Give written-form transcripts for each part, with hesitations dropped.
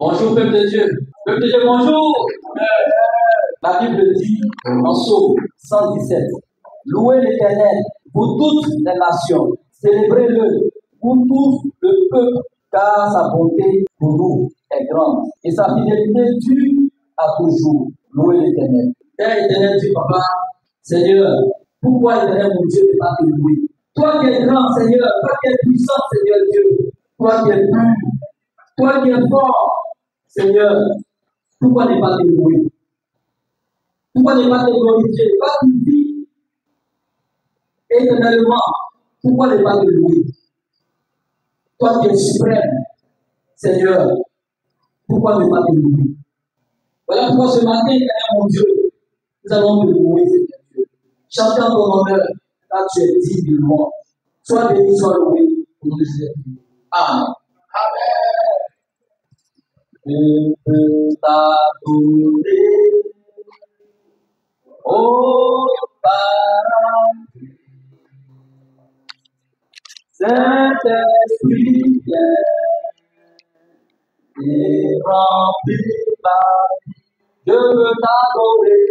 Bonjour, peuple de Dieu. Peuple de Dieu, bonjour. La Bible dit en Psaume 117, louez l'Éternel pour toutes les nations, célébrez-le pour tout le peuple, car sa bonté pour nous est grande et sa fidélité dure à toujours. Louez l'Éternel. Père éternel, Dieu Papa, Seigneur, pourquoi éternel mon Dieu ne pas te louer? Toi qui es grand, Seigneur, toi qui es puissant, Seigneur Dieu, toi qui es pur, toi qui es fort, Seigneur, pourquoi ne pas te louer? Pourquoi ne pas te glorifier? Toi qui vis éternellement, pourquoi ne pas te louer? Toi qui es suprême, Seigneur, pourquoi ne pas te louer? Voilà pourquoi ce matin, Seigneur mon Dieu, nous allons te louer, Seigneur Dieu. Chantons ton honneur, car tu es digne de louange. Sois béni, sois loué, au nom de Jésus. Amen. Amen. Je peux t'adorer, oh Père, Saint-Esprit et rempli par vie. Je veux t'adorer,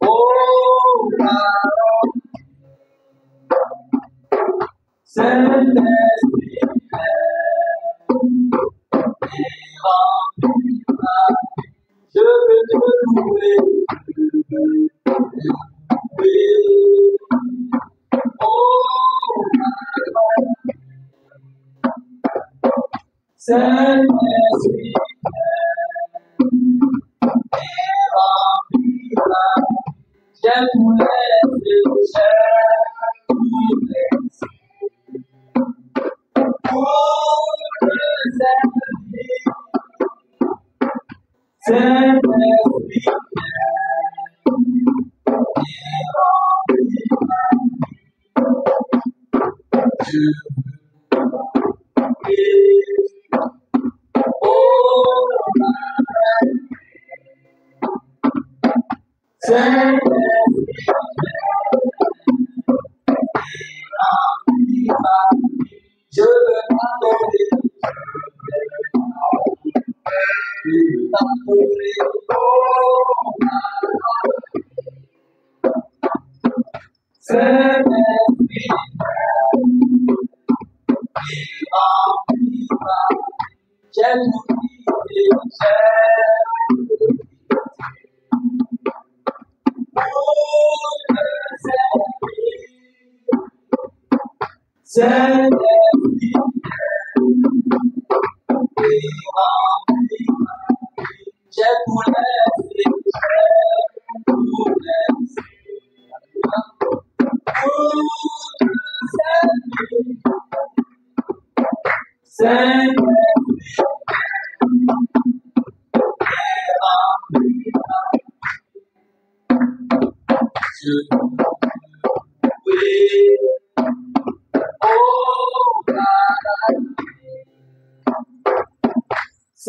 oh Père, Saint-Esprit et rempli par vie. Je veux te louer, oh Saint-Esprit et rempli par vie. J'aime tous les j'aime tous les oh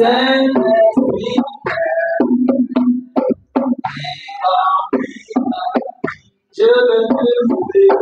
Saint-Esprit je veux t'adorer,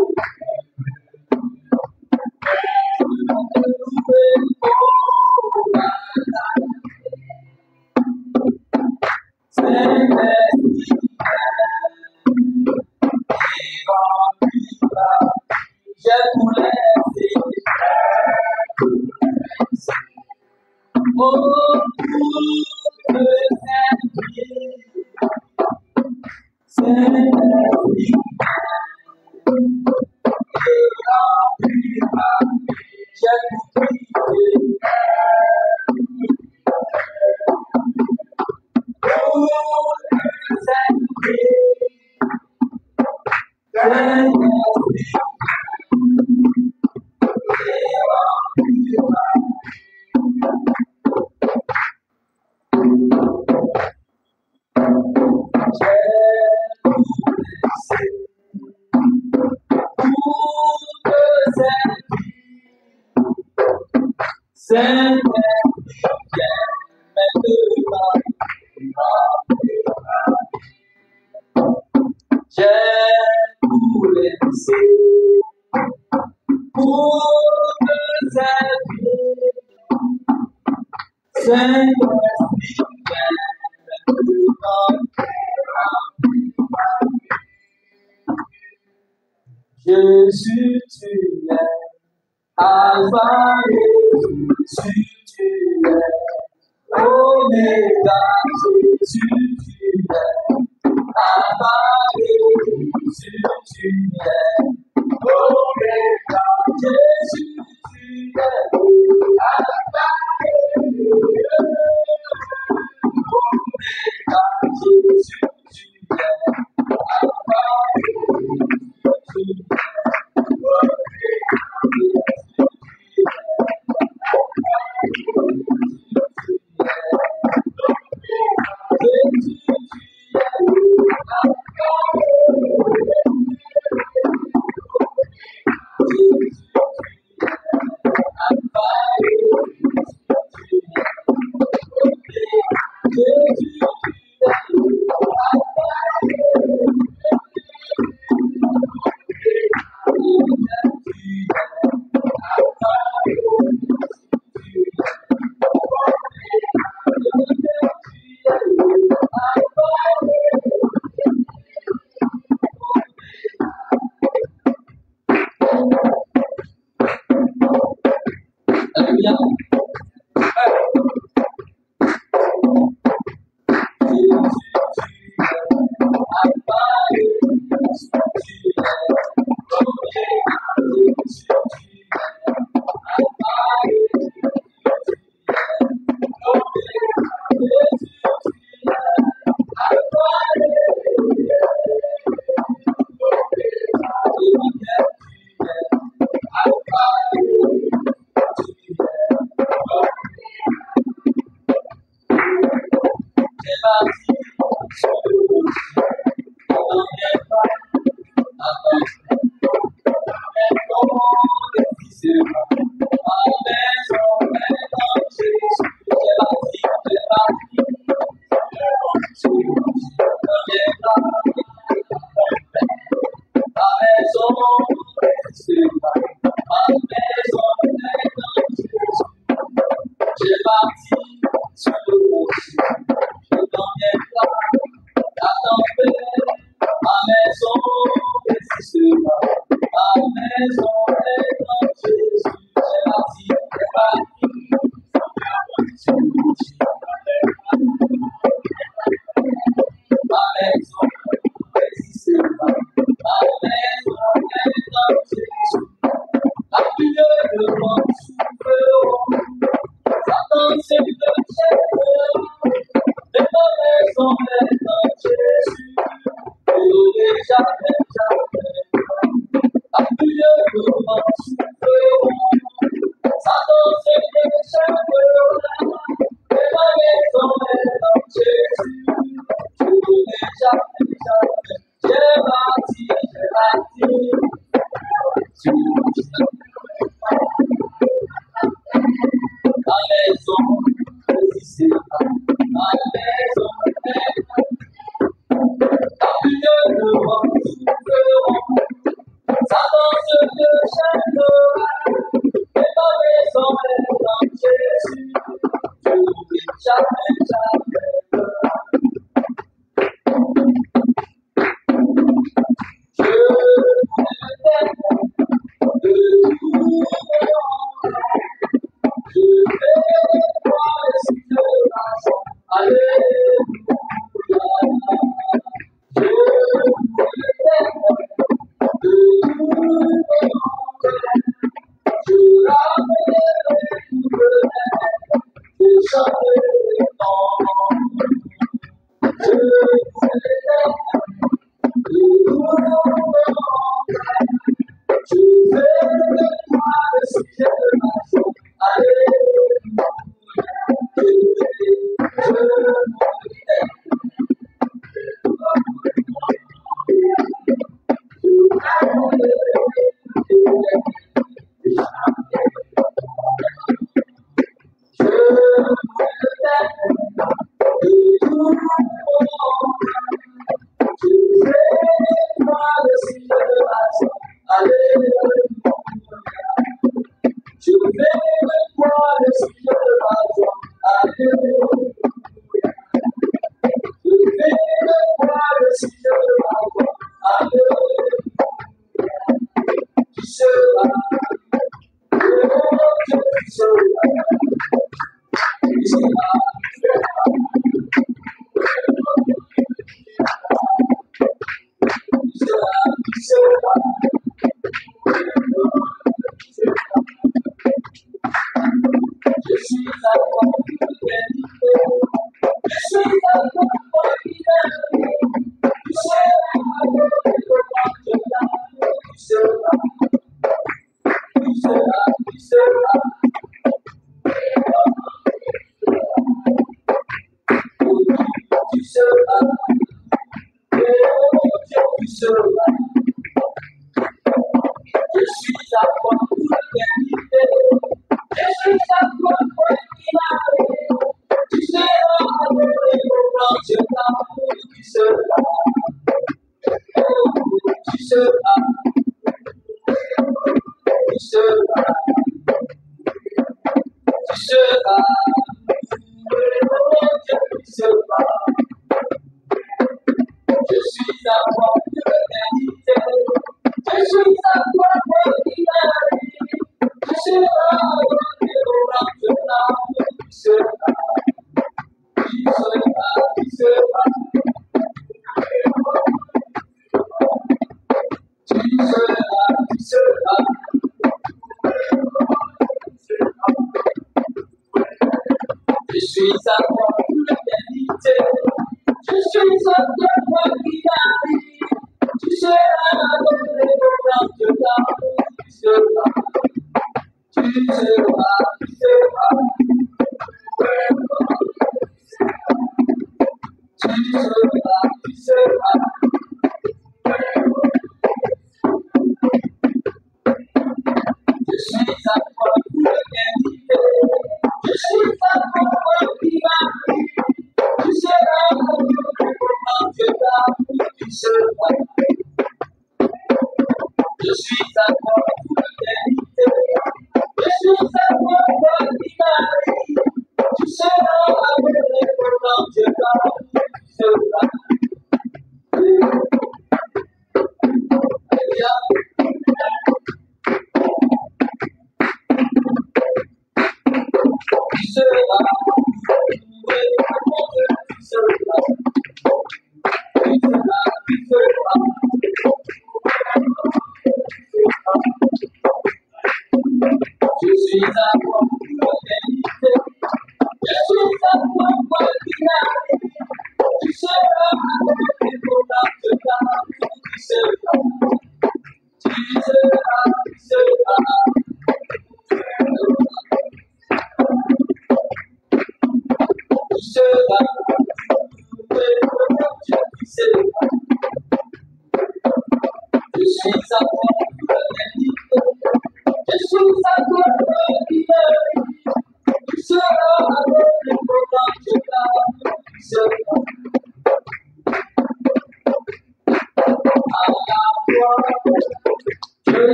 Jésus, tu es Alpha et Jésus, tu es Oméga. Jésus, tu es Alpha et Jésus, tu es Oméga. Jésus, tu es Alpha et Oméga. Jésus, tu es Alpha et Jésus.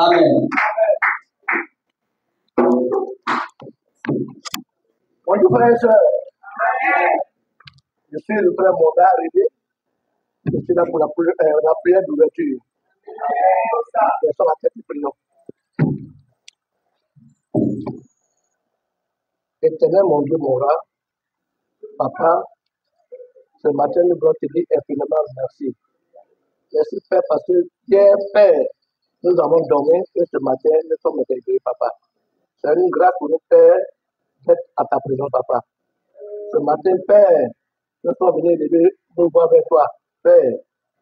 Amen. Bonjour frères et sœurs. Je suis le frère Morga Rédé. Je suis là pour la prière d'ouverture. Laissons la tête, prions. Éternel, mon Dieu, mon roi, Papa, ce matin, nous voulons te dire infiniment merci. Merci, Père, parce que hier, Père, nous avons dormi et ce matin, nous sommes éveillés, Papa. C'est une grâce pour nous, Père, d'être à ta présence, Papa. Ce matin, Père, nous sommes venus lever nous voir vers toi, Père,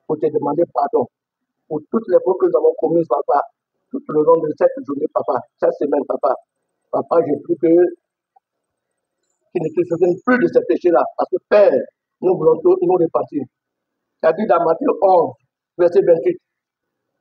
pour te demander pardon pour toutes les fautes que nous avons commises, Papa, tout le long de cette journée, Papa, cette semaine, Papa. Papa, je prie que tu ne te souviennes plus de ces péchés-là, parce que, Père, nous voulons tous nous repentir. Tu as dit dans Matthieu 11, verset 28,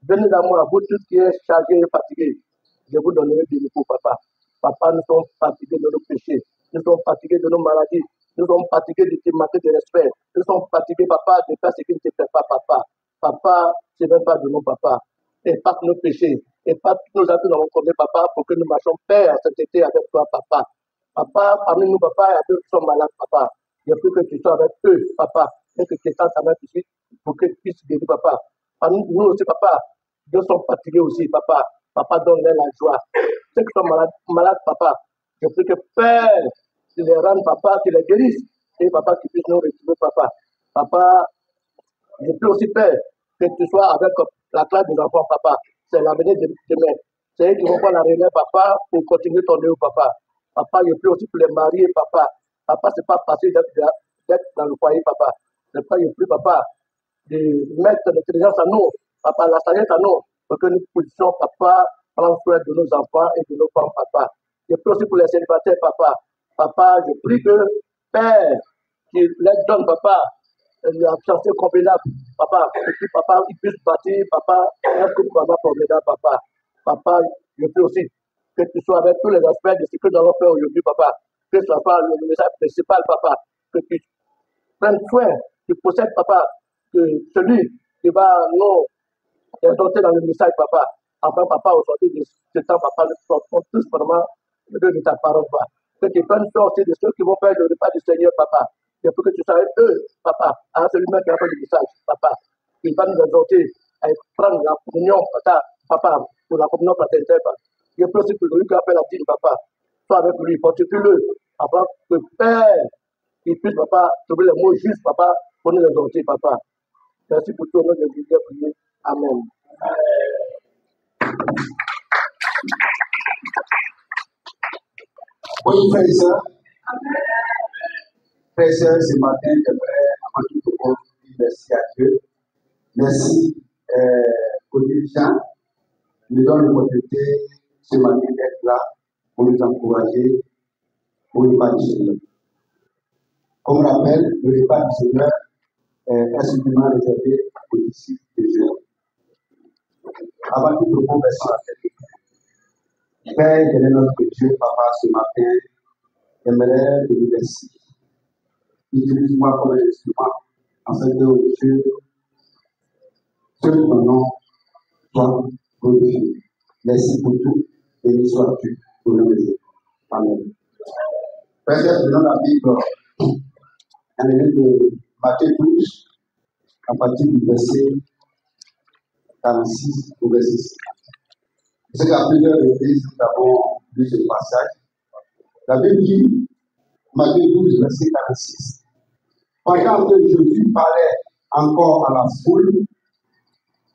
venez à moi, vous tous qui êtes chargés et fatigués, je vous donnerai du repos, Papa. Papa, nous sommes fatigués de nos péchés, nous sommes fatigués de nos maladies, nous sommes fatigués de te manquer de respect, nous sommes fatigués, Papa, de faire ce qui ne te plaît pas, Papa. Papa, ce n'est pas de nous, Papa. Épargne nos péchés, épargne tous nos actes que nous avons commis, Papa, pour que nous marchions, Père, cet été avec toi, Papa. Papa, parmi nous, Papa, il y a ceux qui sont malades, Papa. Je prie que tu sois avec eux, Papa, et que tu étends ta main ici pour qu'ils puissent guérir, Papa. Parmi nous aussi, Papa, nous sommes fatigués aussi, Papa. Papa, donne-leur la joie. Ceux qui sont malades, Papa, je prie que Père, tu les rendes, Papa, tu les guérisses, et Papa, tu puisses nous retrouver, Papa. Papa, je prie aussi, Père, que tu sois avec la classe des enfants, Papa. C'est l'avenir de demain. C'est eux qui vont prendre la relève, Papa, pour continuer ton œuvre, Papa. Papa, je prie aussi pour les mariés, Papa. Papa, c'est pas facile d'être dans le foyer, Papa. C'est pas, je prie, Papa, de mettre l'intelligence à nous, Papa, la sagesse à nous, pour que nous puissions, Papa, prendre soin de nos enfants et de nos femmes, Papa. Je prie aussi pour les célibataires, Papa. Papa, je prie que, Père, tu leur donnes, Papa, la fiancée convenable, Papa, et puis, Papa, ils puissent bâtir, Papa, un couple, Papa, formidable, Papa. Papa, je prie aussi que tu sois avec tous les aspects de ce que nous allons faire aujourd'hui, Papa. Que ce soit pas le message principal, Papa. Que tu prennes soin, tu possèdes, Papa, que celui qui va nous exhorter dans le message, Papa. Enfin, Papa, aujourd'hui, de ce temps, Papa, nous sommes tous vraiment de ta parole, Papa. Que tu prennes soin aussi de ceux qui vont faire le repas du Seigneur, Papa. Il faut que tu sois avec eux, Papa, à celui-même qui a fait le message, Papa. Il va nous exhorter à prendre la communion, Papa, pour la communion fraternelle, Papa. Je prie aussi pour lui qui a fait la dîme, Papa. Sois avec lui, fortifie-le, afin que Père, il puisse, Papa, trouver les mots justes, Papa, pour nous exhorter, Papa. Merci pour tout le monde de prier. Amen. Oui, frères et sœurs. Frères et sœurs, ce matin, j'aimerais, avant tout le monde, dire merci à Dieu. Merci aux dirigeants qui nous donnent l'opportunité ce matin d'être là pour nous encourager pour le repas du Seigneur. Comme rappel, le repas du Seigneur est exclusivement réservé aux disciples de Dieu. Avant tout le monde, versons la tête. Père, éternel notre Dieu, Papa, ce matin, j'aimerais te remercier. Utilise-moi comme un instrument, afin que Dieu, que ton nom soit glorifié. Merci pour tout, et sois-tu pour le Dieu. Amen. Frère, prenons la Bible dans le livre de Matthieu 12, à partir du verset 46 au verset 6. Je sais qu'à plusieurs reprises, nous avons lu ce passage. La Bible dit, Matthieu 12, verset 46. Pendant que Jésus parlait encore à la foule,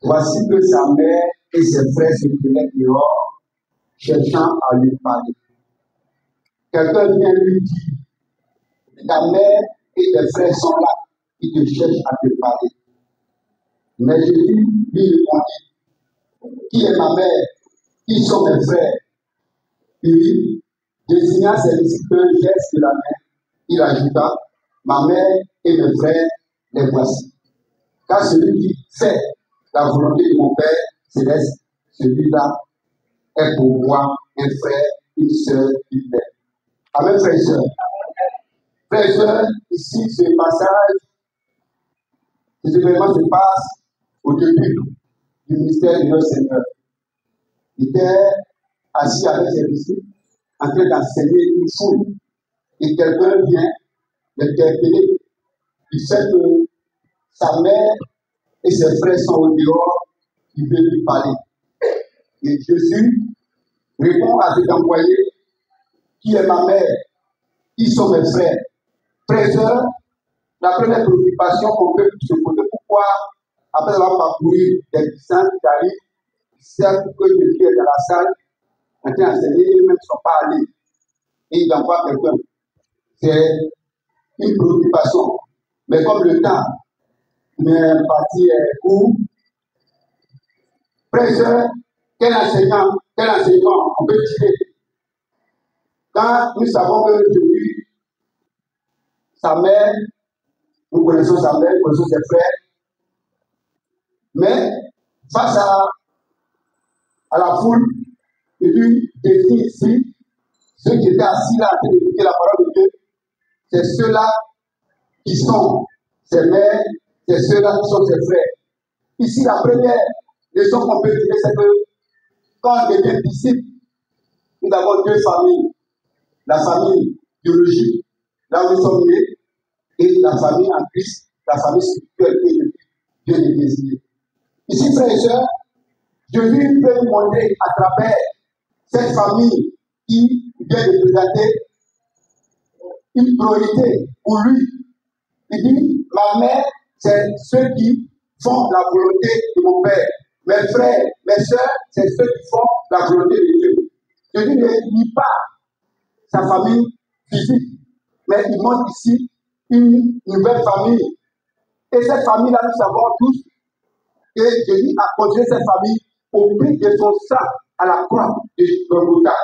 voici que sa mère et ses frères se tenaient dehors, cherchant à lui parler. Quelqu'un vient lui dire, ta mère et tes frères sont là, ils te cherchent à te parler. Mais Jésus lui répondit, qui est ma mère? Qui sont mes frères? Puis, désignant ses disciples un geste de la main, il ajouta, ma mère et mes frères, les voici. Car celui qui fait la volonté de mon Père céleste, celui-là est pour moi un frère, une sœur, une mère. Amen, frères et sœurs. Frères et sœurs, ici, ce passage, ces événements se passent au début du ministère de notre Seigneur. Il était assis avec ses disciples, en train d'enseigner une foule. Et quelqu'un vient l'interpeller. Il sait que sa mère et ses frères sont au dehors, qui veut lui parler. Et Jésus répond à cet envoyé qui est ma mère, qui sont mes frères. Frères et sœurs, la première préoccupation qu'on peut se poser, pourquoi, après avoir parcouru des distances qui arrivent, certes que Jésus est dans la salle, en train d'enseigner, eux-mêmes ne sont pas allés. Et ils envoient quelqu'un. C'est une préoccupation. Mais comme le temps m'est parti court, frères et sœurs, quel enseignement on peut tirer quand nous savons que Jésus, sa mère, nous connaissons sa mère, nous connaissons ses frères, mais face à la foule, Jésus décide ici, ceux qui étaient assis là en train d'écouter la parole de Dieu, c'est ceux-là qui sont ses mères, c'est ceux-là qui sont ses frères. Ici, la première leçon qu'on peut tirer, c'est que quand on devient disciple, nous avons deux familles. La famille biologique, là où nous sommes nés, et la famille en Christ, la famille spirituelle que Dieu nous désire. Ici, frères et sœurs, Jésus peut nous montrer à travers cette famille qui vient de présenter une priorité pour lui. Il dit, ma mère, c'est ceux qui font la volonté de mon Père. Mes frères, mes sœurs, c'est ceux qui font la volonté de Dieu. Jésus ne nie pas sa famille physique, mais il montre ici une nouvelle famille. Et cette famille-là, nous savons tous que Jésus a construit cette famille au prix de son sang à la croix de Golgotha.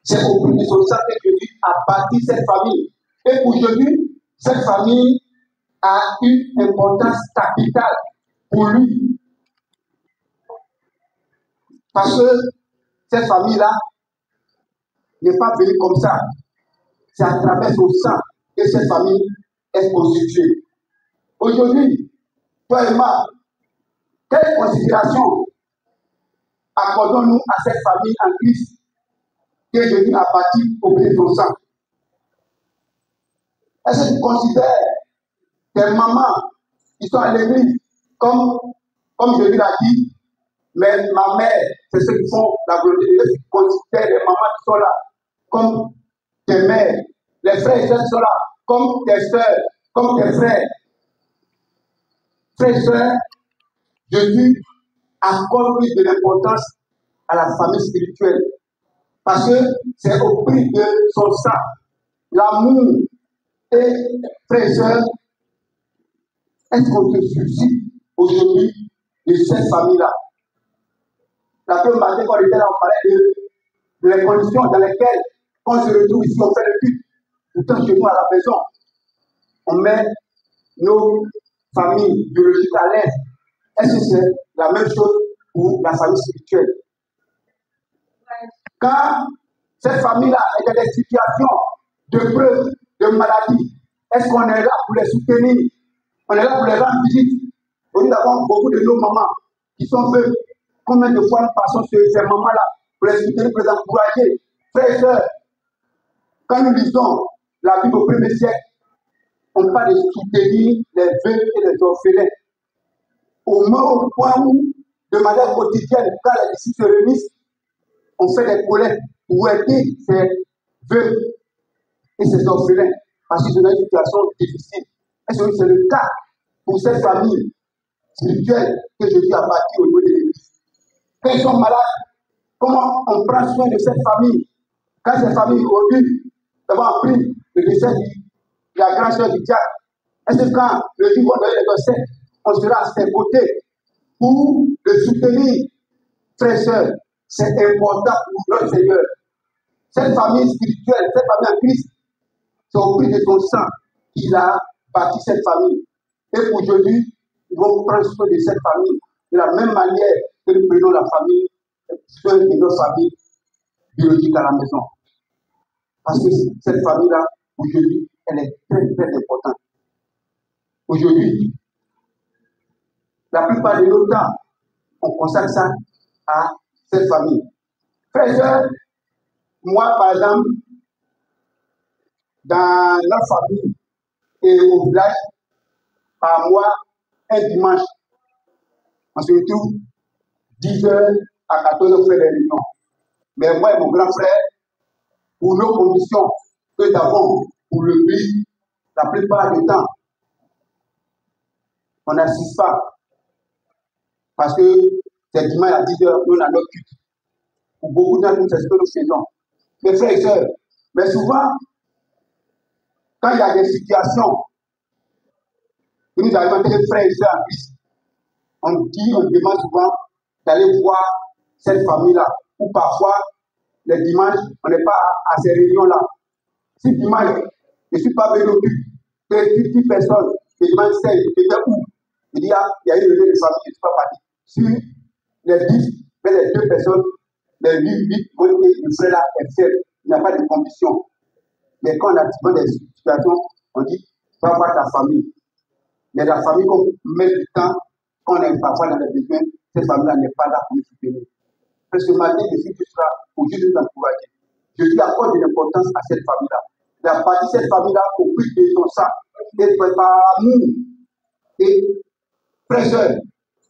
C'est au prix de son sang que Jésus a bâti cette famille. Et aujourd'hui, cette famille a une importance capitale pour lui. Parce que cette famille-là n'est pas venue comme ça. C'est à travers son sang que cette famille est constituée. Aujourd'hui, toi et moi, quelle considération accordons-nous à cette famille en Christ que Jésus a bâtie au prix de son sang? Est-ce que tu considères tes mamans qui sont à l'église comme Jésus l'a dit, mais ma mère, c'est ceux qui font la volonté de Dieu? Tu considères les mamans qui sont là comme tes mères, les frères et sœurs qui sont là comme tes sœurs, comme tes frères. Frères et sœurs, Jésus accorde plus de l'importance à la famille spirituelle parce que c'est au prix de son sang. L'amour et frères et sœurs, est-ce qu'on se soucie aujourd'hui de cette famille-là? La première matin, quand on était là, on parlait de les conditions dans lesquelles on se retrouve ici, on fait le culte. Pourtant, chez nous, à la maison, on met nos familles biologiques à l'aise. Est-ce que c'est la même chose pour la famille spirituelle? Quand cette famille-là est dans des situations de preuve, de maladie, est-ce qu'on est là pour les soutenir? On est là pour les rendre visite. Nous avons beaucoup de nos mamans qui sont veuves. Combien de fois nous passons sur ces mamans-là pour les soutenir, pour les encourager? Frères et sœurs, quand nous lisons la Bible au 1er siècle, on parle de soutenir les veuves et les orphelins. Au point où, de manière quotidienne, quand les disciples se réunissent, on fait des collectes pour aider ces veuves et ces orphelins parce qu'ils sont dans une situation difficile. Est-ce que c'est le cas pour cette famille spirituelle que Jésus a bâtie au niveau de l'Église? Quand ils sont malades, comment on prend soin de cette famille? Quand cette famille aujourd'hui, d'abord appris le décès de la grande sœur du diable, est-ce que quand le jour où on donne les dossiers, on sera à ses côtés pour le soutenir? Frères et sœurs, c'est important pour notre Seigneur. Cette famille spirituelle, cette famille en Christ, c'est au prix de son sang qu'il a bâti cette famille. Et aujourd'hui, nous devons prendre soin de cette famille de la même manière que nous prenons la famille, soin de notre famille biologique à la maison. Parce que cette famille-là, aujourd'hui, elle est très, très importante. Aujourd'hui, la plupart de nos temps, on consacre ça à cette famille. Frères et sœurs, moi, par exemple, dans notre famille et au village, par mois, un dimanche, on se retrouve 10h à 14h, on fait des réunions. Mais moi et mon grand frère, pour nos conditions que nous avons pour le pays, la plupart du temps, on n'assiste pas. Parce que c'est dimanche à 10h, nous on a notre culte. Pour beaucoup d'entre nous, c'est ce que nous faisons. Mes frères et sœurs, mais souvent, quand il y a des situations que nous avons été frères et sœurs en Christ, on demande souvent d'aller voir cette famille-là. Ou parfois, les dimanches, on n'est pas à ces réunions-là. Si dimanche, je ne suis pas venu au culte, que 10 personnes, le dimanche 16, j'étais où? Il y a une réunion de famille, je ne suis pas parti. Sur les 10, mais les 2 personnes, les 8, le frère là est faible, il n'y a pas de conditions. Mais quand on a des situations, on dit, va voir ta famille. Mais la famille, qu'on met du temps, quand on est parfois dans les besoins, cette famille-là n'est pas là pour nous soutenir. Parce que ce matin, je suis juste là pour juste nous encourager. Je dis accorde de l'importance à cette famille-là. Il a bâti cette famille-là au prix de son sang, et par amour. Et, frères,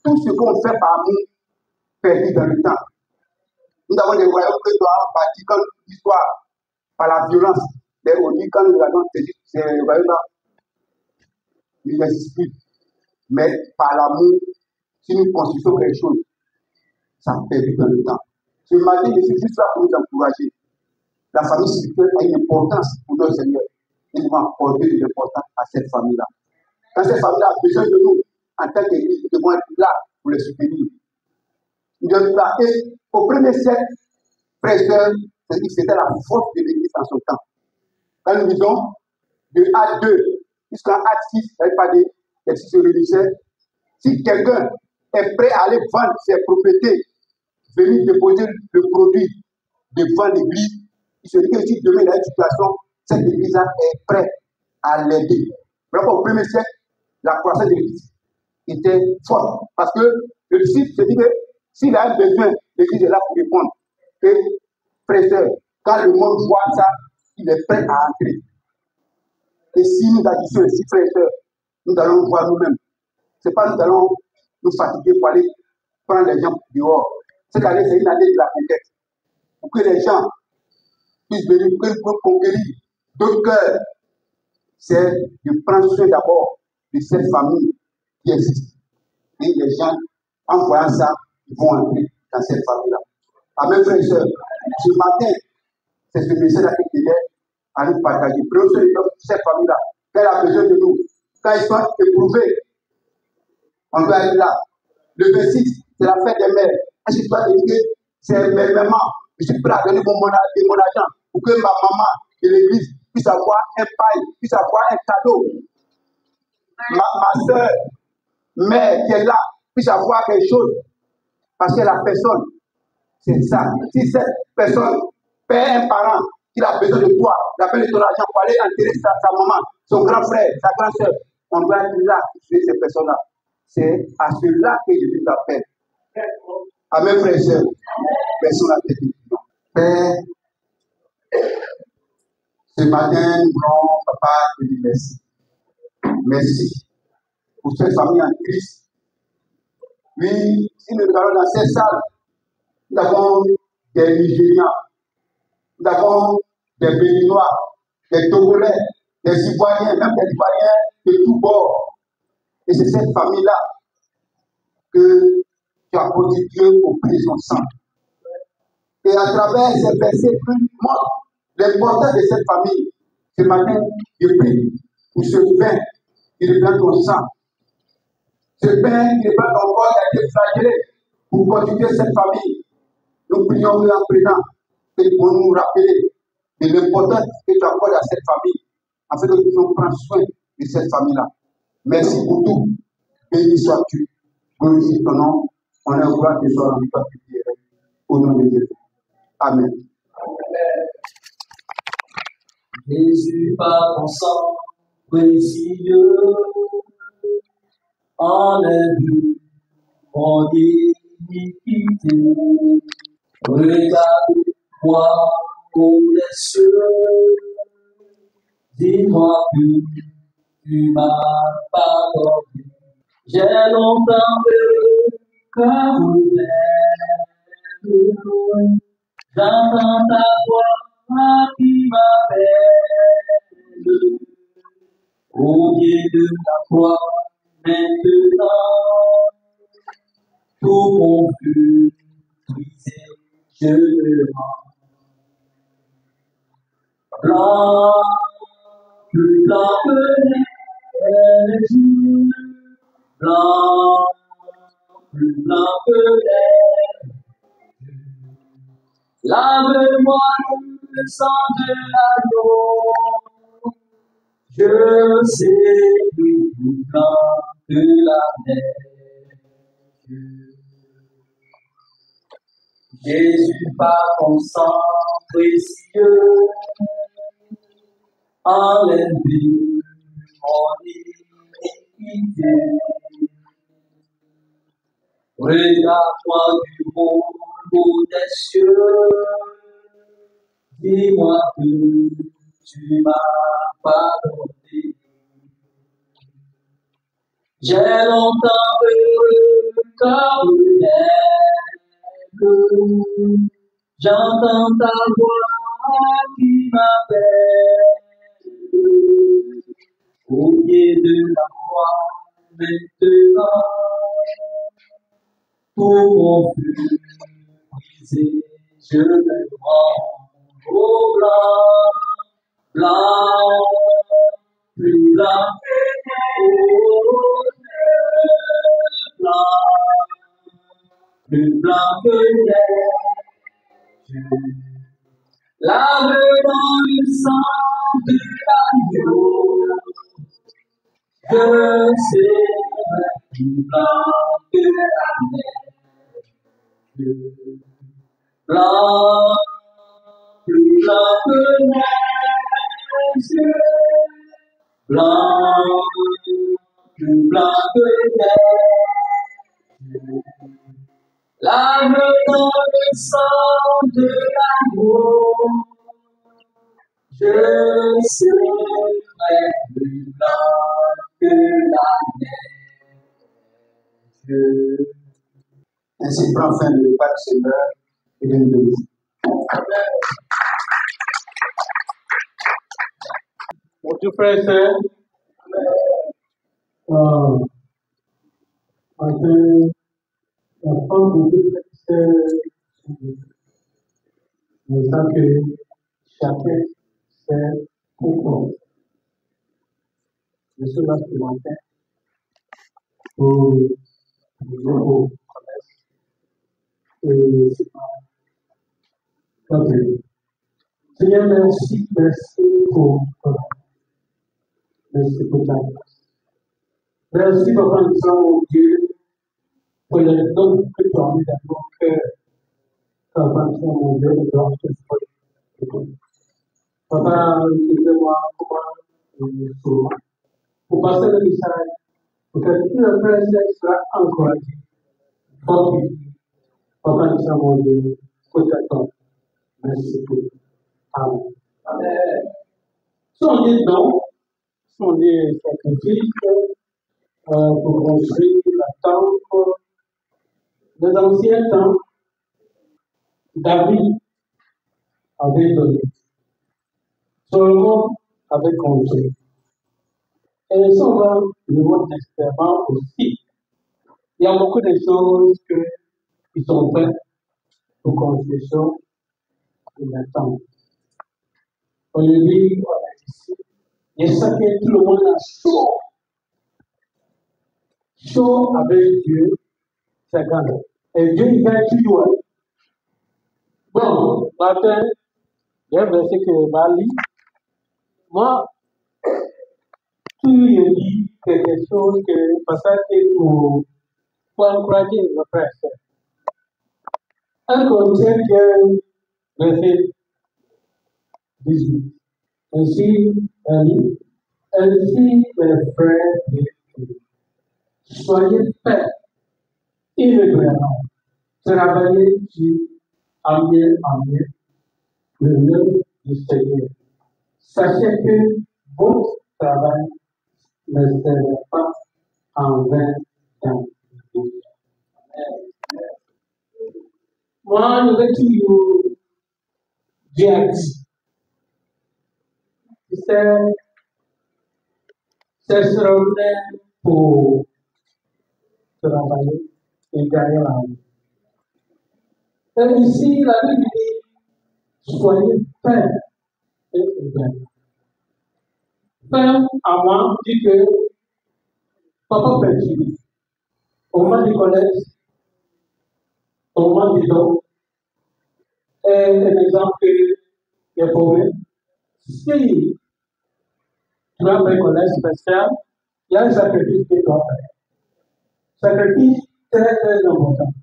tout ce qu'on fait par amour, perdu dans le temps. Nous avons des royaumes que nous avons bâtis comme l'histoire, par la violence. Mais on dit quand nous regardons ces royaumes-là, ils n'existent plus. Mais par l'amour, si nous construisons quelque chose, ça perdu dans le temps. Ce matin, je suis juste là pour nous encourager. La famille spirituelle a une importance pour notre Seigneur. Et nous devons accorder de l'importance à cette famille-là. Quand cette famille-là a besoin de nous, en tant qu'Église, nous devons être là pour les soutenir. Nous devons être là. Et au premier siècle, frères et sœurs, c'était la force de l'Église en son temps. Quand nous disons de Acte 2 jusqu'à Acte 6, il n'y a pas des textes religieux. Si quelqu'un est prêt à aller vendre ses propriétés, venir déposer le produit devant l'Église, il se dit que si demain il y a une situation, cette Église-là est prête à l'aider. Donc au premier siècle, la croissance de l'Église était forte. Parce que le disciple se dit que s'il a un besoin, l'Église est là pour répondre. Et frères et sœurs, quand le monde voit ça, il est prêt à entrer. Et si nous agissons ainsi, frères et sœurs, nous allons voir nous-mêmes. Ce n'est pas nous allons nous fatiguer pour aller prendre les gens dehors. Cette année, c'est une année de la conquête. Pour que les gens puissent venir, pour qu'ils puissent conquérir d'autres cœurs. C'est de prendre soin d'abord de cette famille qui existe. Et les gens, en voyant ça, ils vont entrer dans cette famille-là. Amen, frères et sœurs. Ce matin, c'est ce message-là qui est à nous partager. Prenons soin de cette famille-là. Quand elle a besoin de nous, quand ils sont éprouvés, on doit être là. Le 26, c'est la fête des mères. Est-ce que tu dois te dire que c'est mes mamans, je suis prêt à donner mon argent pour que ma maman de l'église puisse avoir un paille, puisse avoir un cadeau. Ma soeur, mère qui est là, puisse avoir quelque chose. Parce que la personne, c'est ça. Si cette personne paie un parent, il a besoin de toi, il a besoin de ton argent pour aller enterrer sa maman, son grand frère, sa grande soeur, on doit être là pour suivre ces personnes-là. C'est à cela que je vous appelle. Amen, frères et sœurs. Personne n'a été. Père, ce matin, nous voulons, papa, te dire merci. Merci pour cette famille en Christ. Oui, si nous regardons dans cette salle, nous avons des Nigériens, nous avons des Béninois, des Togolais, des Ivoiriens, même des Ivoiriens de tous bords. Et c'est cette famille-là que tu as constituée au prix de son sang. Et à travers ces versets, tu montres l'importance de cette famille. Ce matin, je prie pour ce pain qui reprend ton sang. Ce pain qui reprend ton corps qui a été flagellé pour constituer cette famille. Nous prions en présent pour nous rappeler de l'importance que tu accordes à cette famille, afin que nous puissions prendre soin de cette famille-là. Merci pour tout. Béni sois-tu. Glorifie ton nom. On est au droit que soit rendu par prière. Au nom de Jésus. Amen. Jésus, par ton sang précieux, enlève mon iniquité. Regarde-moi comme les cieux. Dis-moi que tu m'as pardonné. J'ai longtemps le cœur ouvert. J'entends ta voix qui m'appelle. Au pied de ta croix, maintenant, tout mon cœur brisé, je le rends. Blanc, plus blanc que neige, blanc, plus blanc que neige. Lave-moi le sang de l'agneau. Je sais plus blanc que la neige. Jésus, par ton sang précieux, enlève mon iniquité. Regarde-moi du haut des cieux, dis-moi que tu m'as pardonné. J'ai longtemps heureux comme l'aigle, j'entends ta voix qui m'appelle. Au pied de la croix, maintenant, tout mon cœur brisé, je me rends au blanc, blanc, plus blanc que neige, blanc, plus blanc que neige. Lave dans le sang de l'agneau, je serai plus blanc que la neige. Blanc, plus blanc que neige, blanc, plus blanc que neige. Lave dans le sang de l'agneau, je serai plus blanc que la neige. Ainsi prend fin le repas du Seigneur et de l'Église. Mon Dieu, frère et sœur, la femme de Dieu, mais ça que chacun sait pourquoi. Je suis là ce matin pour vous connaître. Et Seigneur, merci pour ta grâce. Merci, Papa, nous sommes au Dieu, pour les dons que tu as mis dans mon cœur. Papa, nous sommes au Dieu, nous devons te faire. Papa, dis-moi comment souvent, pour passer le message, pour que tout le frère soit encouragé. Papa, nous sommes au Dieu, pour t'attendre. Merci pour tout. Amen. Amen. Sont des dons, sont des sacrifices pour construire la temple. Dans l'ancien temps, David avait donné. Solomon avait construit. Et souvent, le Nouveau Testament aussi. Il y a beaucoup de choses qui sont faites pour construction de la temple. On le dit, on a ici. Et ça que tout le monde a chaud. Chaud avec Dieu, c'est grave. Et Dieu, il va toujours. Bon, matin, il y a un verset que je vais lire. Moi, tout il dit quelque chose que, parce que pour encourager nos frères et sœurs. Un Corinthiens, verset 18. Ainsi, mes frères, soyez faits irrégulièrement, travaillez en mieux le nom du Seigneur. Sachez que votre travail ne sera pas en vain Moi, je vais toujours dire, c'est extraordinaire pour travailler et gagner la vie. Et ici, la Bible dit, soyez fermes et égales. Ferme à moi dit que papa perdu, au moment du collège, au moment du don, est un exemple qui est pour moi. Si tu vas faire un collège spécial, il y a un sacrifice que tu dois faire. Sacrifice très très important.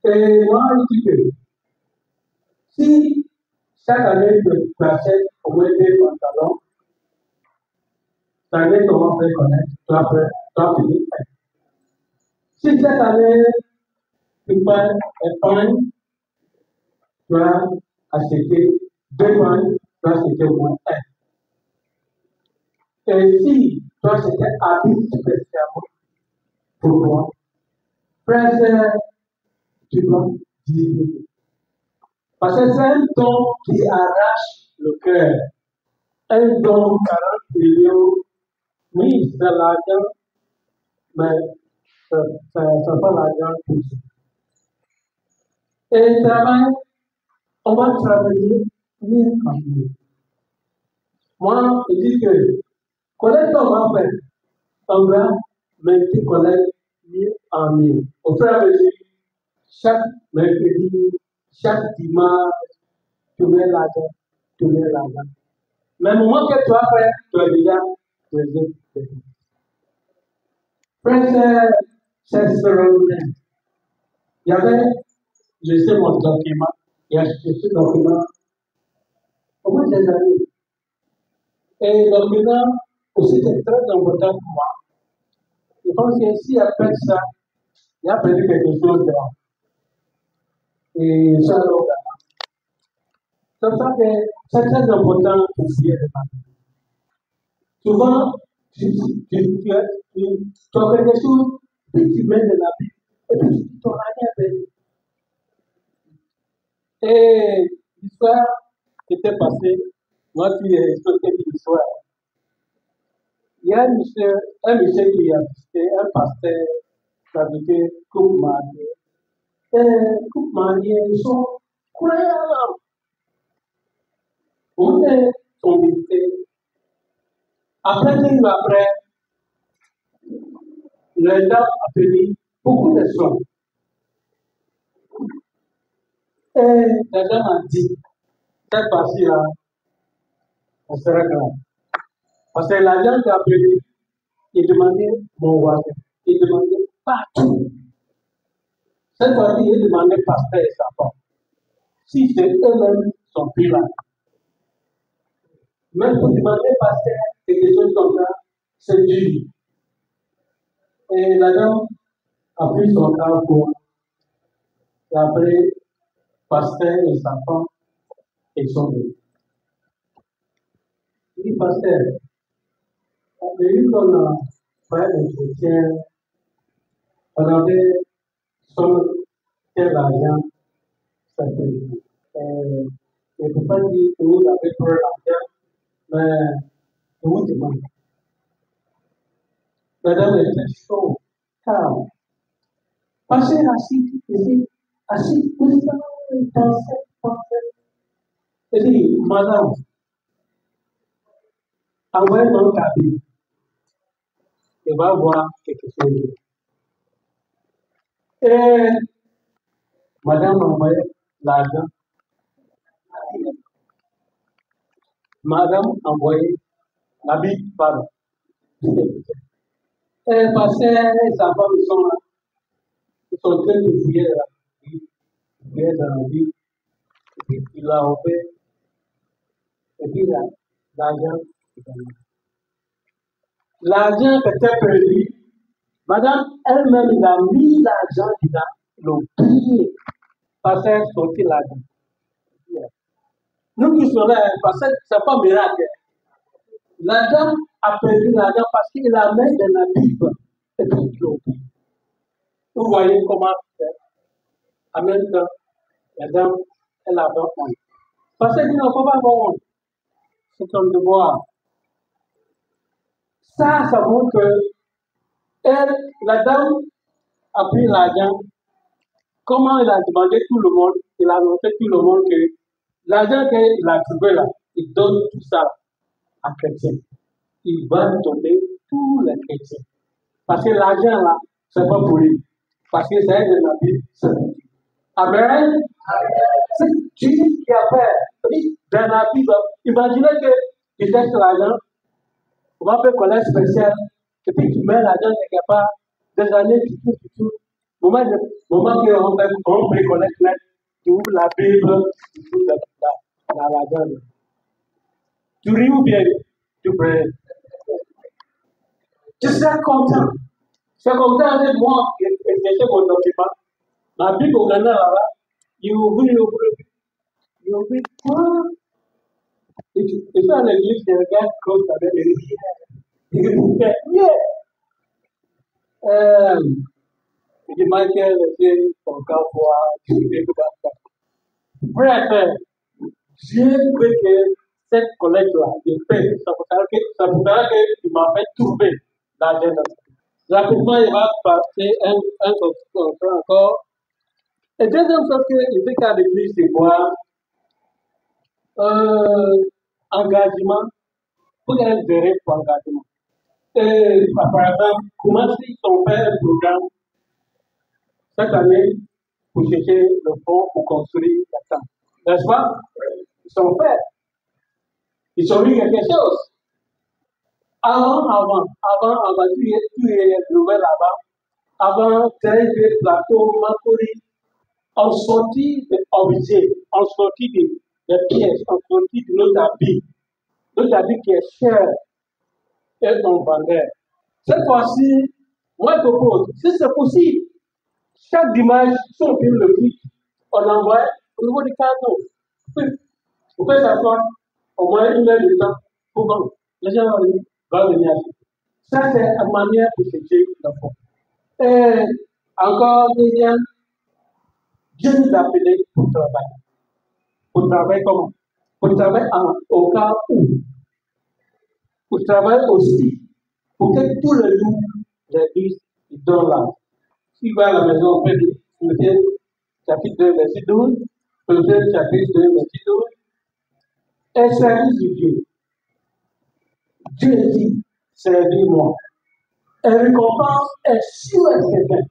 Et moi, je dis que si chaque année tu achètes au moins 2 pantalons, chaque année tu vas faire connaître, tu vas payer. Si chaque année tu fais épargne, tu vas acheter 2 pagnes, tu vas acheter au moins 1. Et si tu as acheté habit spécialement pour toi, frère, tu dois distribuer. Parce que c'est un don qui arrache le cœur. Un don 40 millions, oui, c'est l'argent, mais c'est pas l'argent pour ça. Et le travail, on va travailler mieux en mieux. Moi, je dis que connaître on va faire, on va mettre connaître mieux en mieux. Au fur et à mesure, chaque mercredi, chaque dimanche, tu mets l'argent. Mais le moment que tu as fait, tu as déjà fait. Frère, c'est extraordinaire. Il y avait, je sais mon document, il y a ce document au moins des années. Et le document aussi c'est très important pour moi. Je pense que s'il y a fait ça, il y a perdu quelque chose là. Et ça, c'est ça que c'est très important pour fier de famille. Souvent, tu as quelque chose, puis tu mets de la vie, et puis tu t'en as rien fait. Et l'histoire qui était passée, moi qui ai expliqué l'histoire, il y a un monsieur qui a visité un pasteur qui a visité couple marié. Et couple marié, ils sont croyants. On est visité. Après, les gens ont payé beaucoup de sommes. Et les gens ont dit, cette fois-ci-là, on sera grave. Parce que l'agent qui a payé, il demandait mon voisin, il demandait partout. Cette fois-ci, il demandait pasteur et sa femme. Si c'est eux-mêmes qui sont pris là. Même pour demander pasteur, quelque chose comme ça, c'est dur. Et l'agent a pris son cas pour. Et après, pasteur et sa femme, ils sont venus. Il dit, pasteur, depuis qu'on a fait l'entretien, on avait son quel argent ça fait. Et pourquoi dire que vous avez pris l'argent, mais je vous demande. Madame était chaud, calme. Passez assis ici, assis, pensez. Il dit, madame, envoyez-moi un cabine. Il va voir quelque chose. Et madame a envoyé l'argent. Madame a envoyé l'habit, pardon. Et passé, sa femme, ils sont en train de fouiller dans la vie. Il a offert. Et puis l'argent, l'argent était perdu. Madame elle-même, il a mis l'argent dedans, il a oublié. Parce qu'elle sortit l'argent. Nous qui sommes là, parce que ce n'est pas un miracle. La dame a perdu l'argent parce qu'il a mis dans la Bible. et puis tu l'oublies. Vous voyez comment c'est. En même temps, la dame, elle avait honte. Parce qu'il ne faut pas avoir honte. C'est ton devoir. Ça montre que elle, la dame a pris l'argent. Comment il a demandé tout le monde, il a annoncé tout le monde que l'argent qu'il a trouvé là, il donne tout ça à chrétien. Il va donner tous les chrétiens. Parce que l'argent là, c'est pas pour lui. Parce que c'est de la vie, c'est pour lui. Amen. C'est Jésus qui a fait. Dans la Bible, imaginez que tu laisses l'argent, on va faire collecte spéciale, et puis tu mets l'argent quelque part, des années, tu tout. Moment qu'on peut collecte, tu ouvres la Bible, tu trouves dans l'argent. Tu ris ou bien tu pries. Tu seras content. C'est comme ça avec moi, et c'est mon document. La Bible au Ghana là-bas, il ouvre. Quoi? Et ça, à l'église, je regarde comme ça avec les rivières. Il dit, Michael, c'est encore voir, tu veux que ça. Bref, Dieu veut que cette collecte-là, je fais, ça voudra que tu m'as fait trouver l'argent. Rapidement, il va passer un contrat encore. Et deuxième chose qu'il fait qu'à l'église, c'est quoi? Engagement. Pour qu'elle gérer pour engagement. Par exemple, comment s'ils ont fait un programme cette année pour chercher le fonds pour construire la tente. N'est-ce pas? Ils sont faits. Ils ont eu quelque chose. Avant, tu es nouvelle là-bas. Avant, tel plateau, Makori, on sortit des objets, on sortit des pièces, on sortit de notre habit. Notre habit qui est cher et on vendait. Cette fois-ci, moi je propose, si c'est possible, chaque dimanche, si on filme le clip, on l'envoie au niveau du canot. Vous pouvez s'asseoir au moins 1 heure de temps pour vendre. Les gens vont venir acheter. Ça, c'est une manière de chercher le fond. Et encore, Dieu nous a appelés pour travailler. Pour travailler comment? Pour travailler au cas où. Pour travailler aussi. Pour que tous les jours, l'Église donne là. Si va à la maison, on peut dire, Philippiens chapitre 2, verset 12, Philippiens chapitre 2, verset 12, et service de Dieu. Dieu dit, servis-moi. Et récompense est sûre et certaine.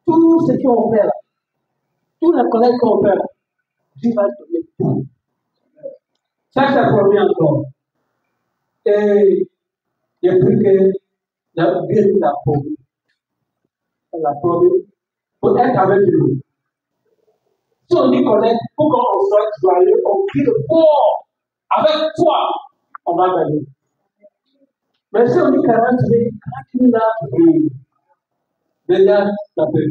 Tout ce qu'on fait là, tous les collègues qu'on fait là, Dieu va donner tout. Ça, c'est promis encore. Et il n'y a plus que la Bible l'a promis. Elle a promis pour être avec nous. Si on dit connaître, pour qu'on soit joyeux, on crie fort. Avec toi, on va gagner. Mais si on dit 40 000 là, déjà, ça fait.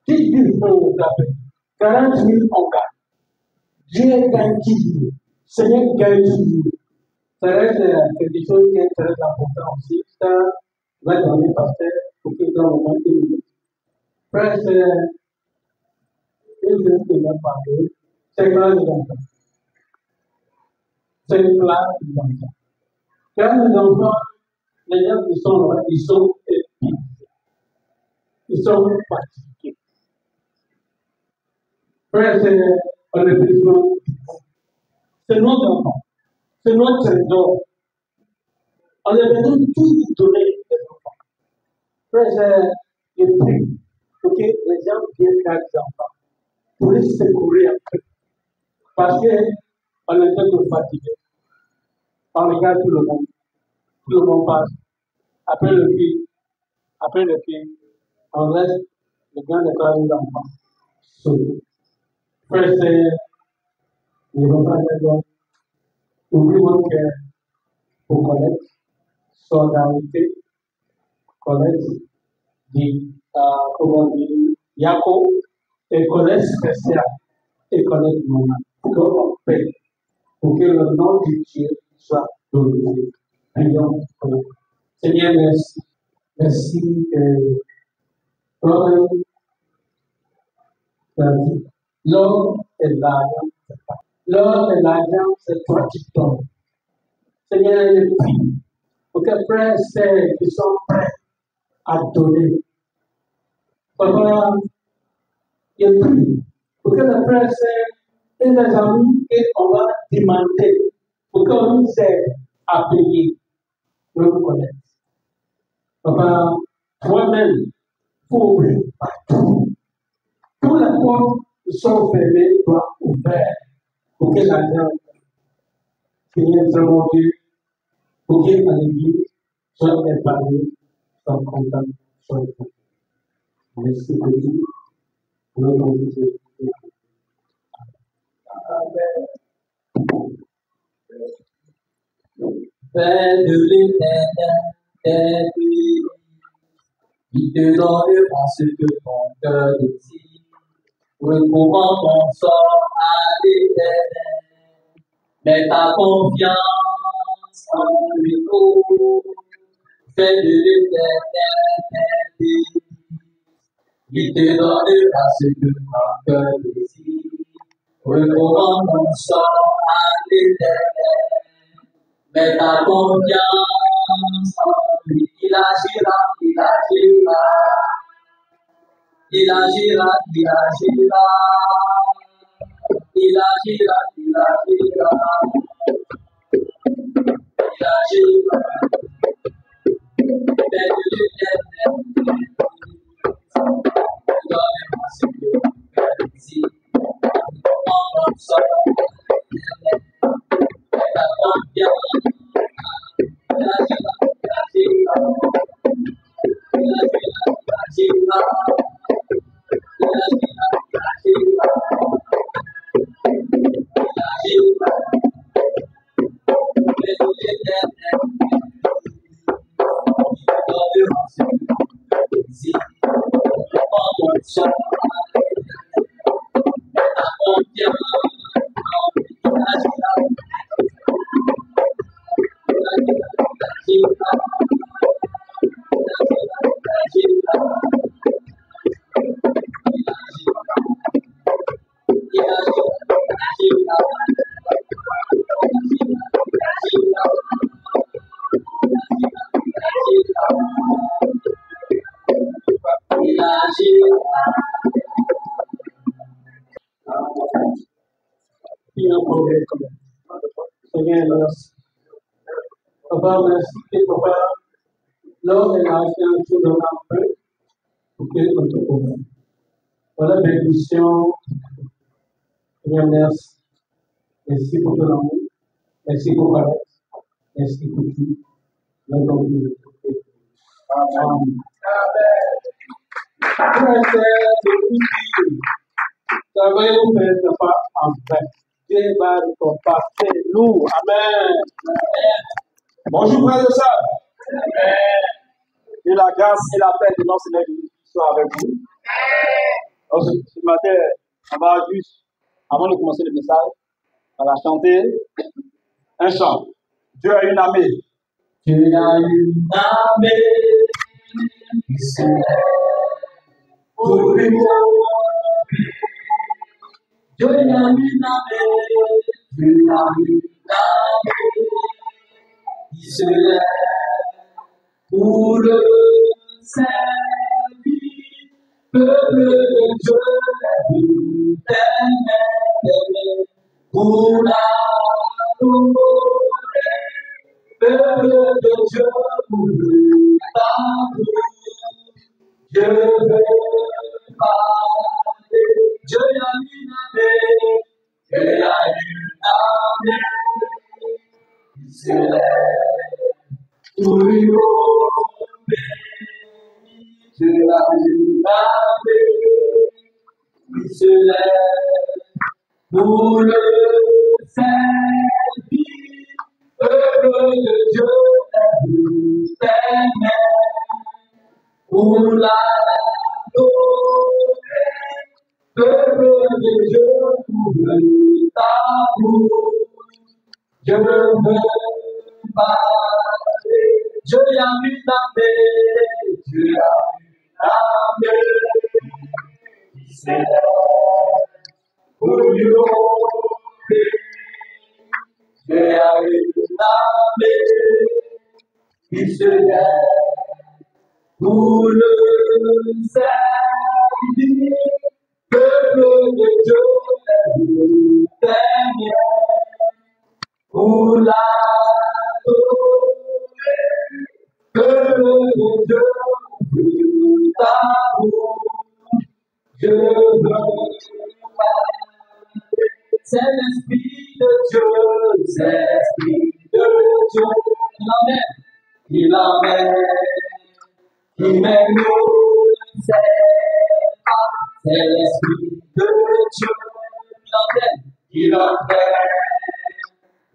Qui dit qu'on t'appelle 40 000, on gagne. Dieu gagne qui? Seigneur gagne qui? Ça reste quelque chose qui est très important aussi. Ça va donner pasteur pour qu'il donne au moins 1 minute. Frère, c'est une chose qui m'a parlé. C'est clair des enfants. C'est clair des enfants. Quand les enfants, les gens qui sont là, ils sont épuisés. Ils sont fatigués. Frère, c'est un épuisement. C'est nos enfants. C'est notre trésor. On a besoin de tout donner aux enfants. Frère, je prie pour que les gens viennent faire des enfants pour les secourir après. Parce qu'on est un peu fatigué. On regarde tout le monde. Tout le monde passe. Après le film, on reste le grand école des enfants. Frère, je ne veux pas dire oublie votre cœur pour connaître solidarité, connaître comment dire, Yako, et connaître spécial, et connaître mon âme. Pour qu'on paie, pour que le nom de Dieu soit glorifié. Prions pour Seigneur, merci. Merci que toi-même, tu as dit, l'or et l'argent, l'or et l'argent, c'est toi qui donnes. Seigneur, je prie pour que frères et sœurs qui sont prêts à donner, Papa, je prie pour que les frères et sœurs et les amis qu'on va demander, pour qu'on nous aide à payer, pour nous connaître. Papa, toi-même, faut ouvrir partout. Tous les portes qui sont fermées doivent ouvrir pour que l'argent, Seigneur, mon Dieu, pour que l'église soit épargnée, soit contente, soit épargnée. Merci beaucoup. Amen. Père de l'éternel, il te donnera ce que ton cœur désire. Recommande ton sort à l'éternel, mets ta confiance en lui. Fais de l'éternel, il te donnera ce que ton cœur désire. Recommande ton sort à l'éternel, mets ta confiance en lui. Il agira, il agira. Il agira, il agira. Il agira, il agira. Il agira. Fais de l'éternel, donne-moi ce que tu veux ici. Recommande ton sort à l'éternel, mets ta confiance. Il agira, il agira. Il agira, il agira. Seigneur, merci. Papa, merci que papa, l'or et l'argent, tu donnes un peu pour qu'on te connaisse. Voilà bénédiction. Seigneur, merci. Merci pour ton amour. Merci pour ta grâce. Merci pour tout. Amen. Travaillons pas en vain. Dieu va récompenser nous. Amen. Bonjour frères et sœurs. Que la grâce et la paix de notre Seigneur Jésus soient avec vous. Alors, ce matin, on va juste, avant de commencer le message, on va chanter un chant. Dieu a une armée. Dieu a une armée qui se lève pour lui mourir. Dieu a une armée, Dieu a une armée qui se lève pour le servir. Peuple de Dieu, l'éternel, pour l'adorer. Peuple de Dieu, pour le amour. Je veux parler. Dieu a une armée, Dieu a une armée qui se lève pour lui obéir. Dieu a une armée qui se lève pour le servir. Peuple de Dieu, l'éternel, pour l'adorer. Peuple de Dieu, pour l'amour. Je veux parler. Dieu a une armée, Dieu a une armée qui s'élève pour lui obéir. Dieu a une armée qui se lève pour le servir. Peuple de Dieu, lève pour l'adorer. Peuple de Dieu, d'amour, je veux parler. C'est l'Esprit de Dieu, c'est l'Esprit de Dieu. Il mène nous, c'est l'Esprit de Dieu. Il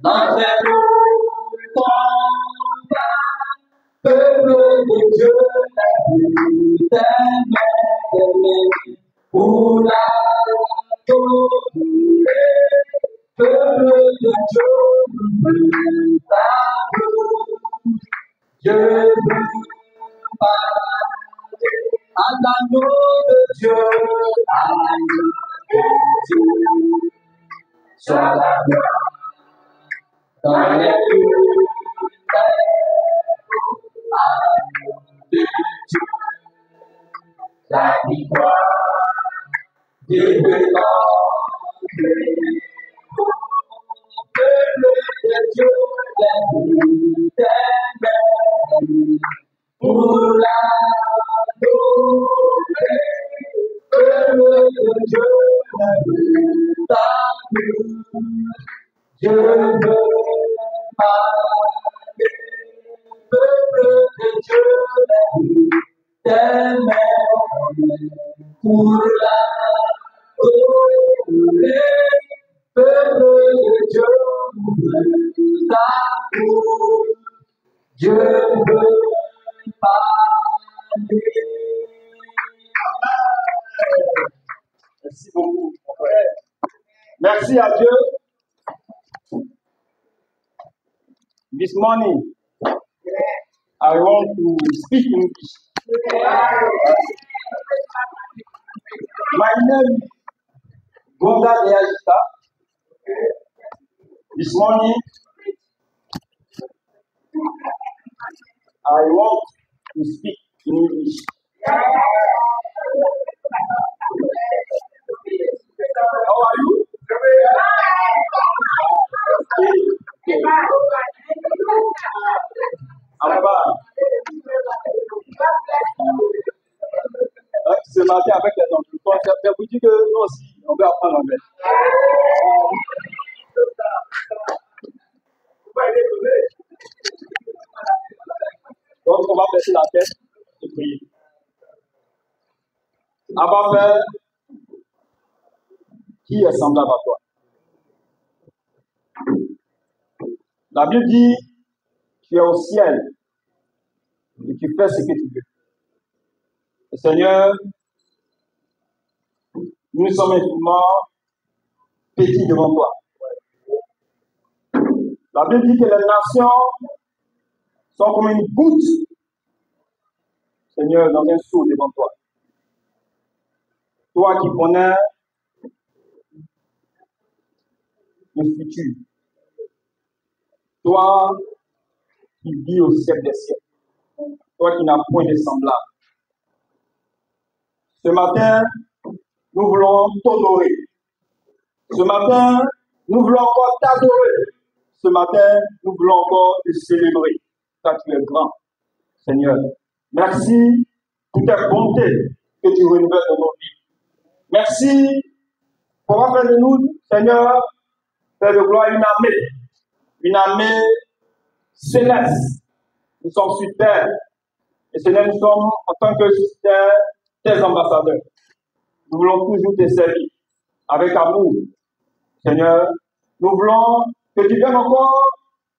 entraîne nous, peuple de Dieu, pour l'adorer. Peuple de Dieu, je veux parler à l'agneau de Dieu, soit la gloire dans les lieux, à l'agneau de Dieu, la victoire divine. Peuple de Dieu, pour l'adorer. Peuple de Dieu, je veux parler. Peuple de Dieu, pour l'adorer. Peuple de Dieu, je veux parler. Merci beaucoup, mon frère. Merci à Dieu. This morning, I want to speak English. My name is Gonda Deajita. This morning, I want to speak in English. How are you? Ce matin, avec les enfants, je vous dis que nous aussi, on veut apprendre l'anglais. Donc, on va baisser la tête et prier. Abba Père, qui est semblable à toi? La Bible dit, tu es au ciel et tu fais ce que tu veux. Et Seigneur, nous sommes infiniment petits devant toi. La Bible dit que les nations sont comme une goutte, Seigneur, dans un seau devant toi. Toi qui connais le futur. Toi qui vis au siècle des siècles. Toi qui n'as point de semblable. Ce matin, nous voulons t'honorer. Ce matin, nous voulons encore t'adorer. Ce matin, nous voulons encore te célébrer. Car tu es grand, Seigneur. Merci pour ta bonté que tu renouvelles dans nos vies. Merci pour avoir fait de nous, Seigneur, Père de gloire, une armée céleste. Nous sommes sur terre. Et Seigneur, nous sommes en tant que tes ambassadeurs. Nous voulons toujours te servir avec amour. Seigneur, nous voulons que tu viennes encore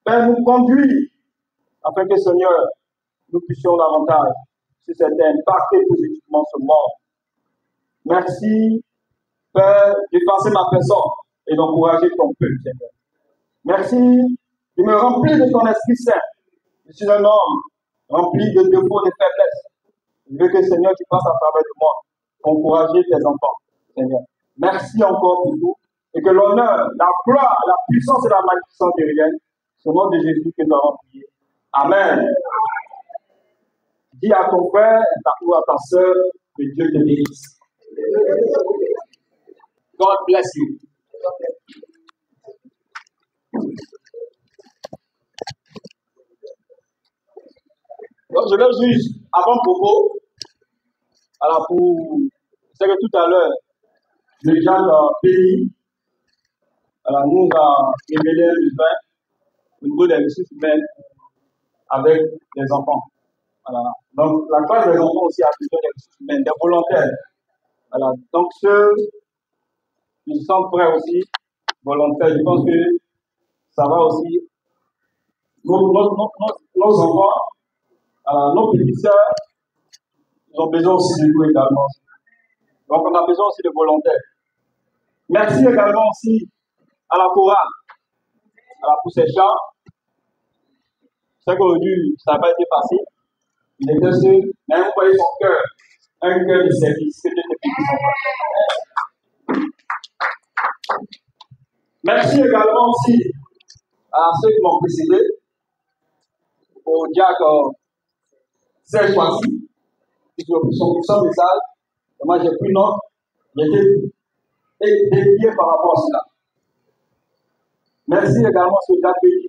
vers nous conduire afin que, Seigneur, nous puissions davantage, si c'était impacter positivement ce monde. Merci, Père, d'effacer ma personne et d'encourager ton peuple, Seigneur. Merci de me remplir de ton Esprit Saint. Je suis un homme rempli de défauts, de faiblesses. Je veux que Seigneur, tu passes à travers de moi, encourager tes enfants, Seigneur. Merci encore pour tout. Et que l'honneur, la gloire, la puissance et la magnificence te reviennent. C'est au nom de Jésus que nous avons prié. Amen. Dis à ton frère ou à ta soeur que Dieu te bénisse. God bless you. Donc, je vais juste, avant propos, alors c'est que tout à l'heure, le Jacques Béni nous a révélé un besoin au niveau des ressources humaines avec les enfants. Voilà. Donc, la classe des enfants aussi a besoin des ressources humaines, des volontaires. Voilà. Donc, ceux qui sont prêts aussi, volontaires, je pense que ça va aussi. Nos enfants, nos petites sœurs, ils ont besoin aussi de nous également. Donc, on a besoin aussi de volontaires. Merci également aussi à la chorale, pour ces chants. C'est qu'aujourd'hui, ça n'a pas été facile. Il était seul, mais vous voyez son cœur, un cœur de service. Que Dieu te bénisse. Merci également aussi à ceux qui m'ont précédé, au diacre Serge Kwasi, qui ont pris son message. Et moi, j'ai pris note, j'ai été dédié par rapport à cela. Merci également à ce Jacques Béni,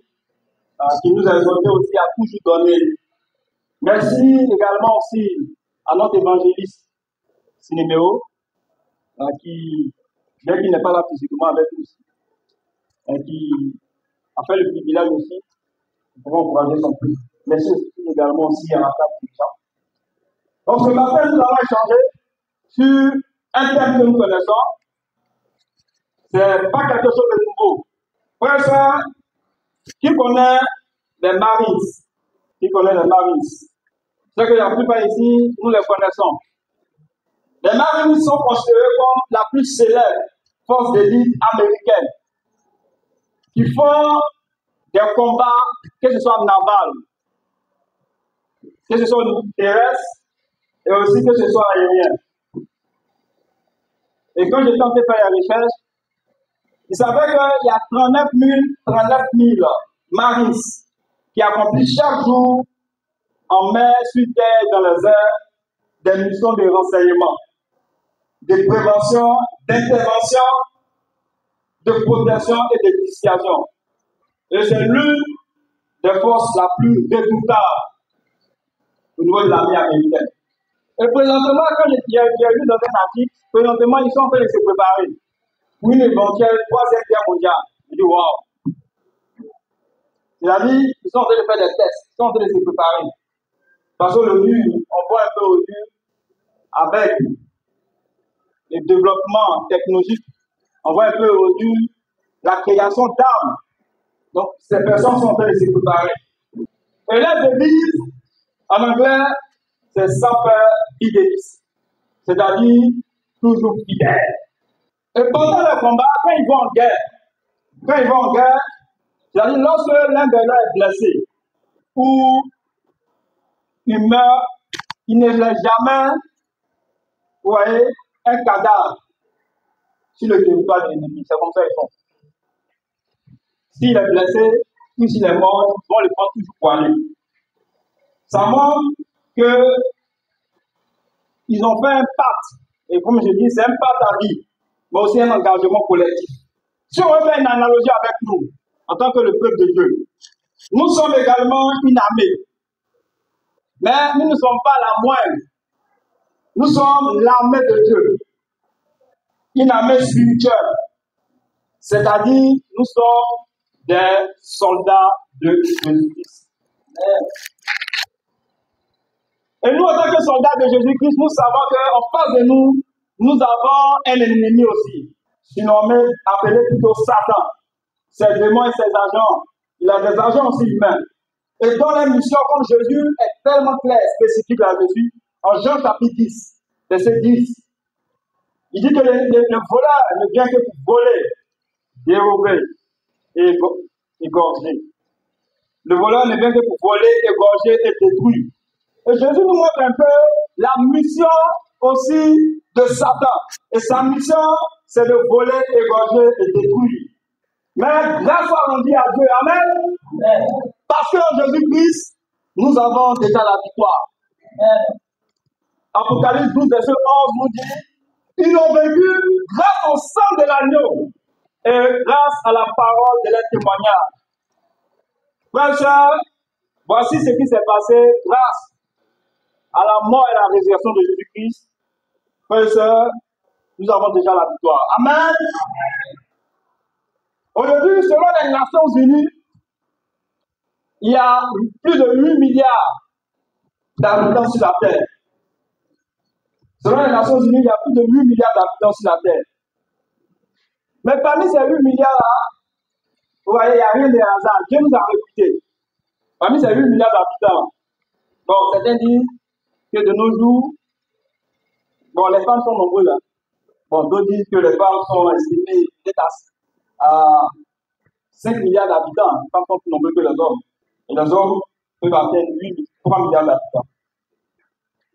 qui nous a exhortés aussi à toujours donner. Merci également aussi à notre évangéliste Sinéméo, qui, bien qu'il n'est pas là physiquement avec nous, qui a fait le privilège aussi pour encourager son prix. Merci également aussi à la table des gens. Donc ce matin, nous allons échanger sur un thème que nous connaissons. Ce n'est pas quelque chose de nouveau. Frère, ça, qui connaît les Marines? Qui connaît les Marines? C'est que la plupart ici, nous les connaissons. Les Marines sont considérés comme la plus célèbre force d'élite américaine qui font des combats, que ce soit naval, que ce soit terrestre et aussi que ce soit aérien. Et quand j'ai tenté de faire la recherche, il savait qu'il y a 39 000 Marines qui accomplissent chaque jour en mer, sur terre, dans les airs, des missions de renseignement, de prévention, d'intervention, de protection et de dissuasion. Et c'est l'une des forces la plus redoutable au niveau de l'armée américaine. Et présentement, quand j'ai lu dans un article, présentement, ils sont en train de se préparer pour une éventuelle troisième guerre mondiale. Je dis, waouh! C'est-à-dire, ils sont en train de faire des tests, ils sont en train de se préparer. Parce que l'ONU, on voit un peu l'ONU avec le développement technologique, on voit un peu l'ONU la création d'armes. Donc, ces personnes sont en train de se préparer. Et la devise, en anglais, c'est sans peur, fidélis. C'est-à-dire, toujours fidèle. Et pendant le combat, quand ils vont en guerre, c'est-à-dire lorsque l'un de leurs est blessé, ou il meurt, il ne laisse jamais, vous voyez, un cadavre sur le territoire de l'ennemi. C'est comme ça qu'ils font. S'il est blessé, ou s'il est mort, ils vont le prendre toujours pour aller. Ça montre qu'ils ont fait un pacte. Et comme je dis, c'est un pacte à vie, mais aussi un engagement collectif. Si on veut faire une analogie avec nous, en tant que le peuple de Dieu, nous sommes également une armée. Mais nous ne sommes pas la moindre. Nous sommes l'armée de Dieu. Une armée spirituelle. C'est-à-dire, nous sommes des soldats de Jésus-Christ. Et nous, en tant que soldats de Jésus-Christ, nous savons qu'en face de nous, nous avons un ennemi aussi, surnommé, appelé plutôt Satan. Ses démons et ses agents. Il a des agents aussi humains. Et dans la mission, comme Jésus est tellement clair, spécifique là-dessus, en Jean chapitre 10, verset 10, il dit que le voleur ne vient que pour voler, dérober et égorger. Le voleur ne vient que pour voler, égorger et détruire. Et Jésus nous montre un peu la mission aussi de Satan. Et sa mission, c'est de voler, égorger et détruire. Mais grâce soit rendue à Dieu. Amen. Parce qu'en Jésus-Christ, nous avons déjà la victoire. Apocalypse 12, verset 11 nous dit, ils ont vaincu grâce au sang de l'agneau et grâce à la parole de leur témoignage. Frères et sœurs, voici ce qui s'est passé grâce à la mort et à la résurrection de Jésus-Christ. Frères et sœurs, nous avons déjà la victoire. Amen. Aujourd'hui, selon les Nations Unies, il y a plus de 8 milliards d'habitants sur la Terre. Selon les Nations Unies, il y a plus de 8 milliards d'habitants sur la Terre. Mais parmi ces 8 milliards-là, vous voyez, il n'y a rien de hasard. Dieu nous a recrutés. Parmi ces 8 milliards d'habitants, bon, certains disent que de nos jours, bon, les femmes sont nombreuses. Hein. Bon, d'autres disent que les femmes sont estimées peut-être à 5 milliards d'habitants. Les femmes sont plus nombreuses que les hommes. Et les hommes peuvent atteindre 3 milliards d'habitants.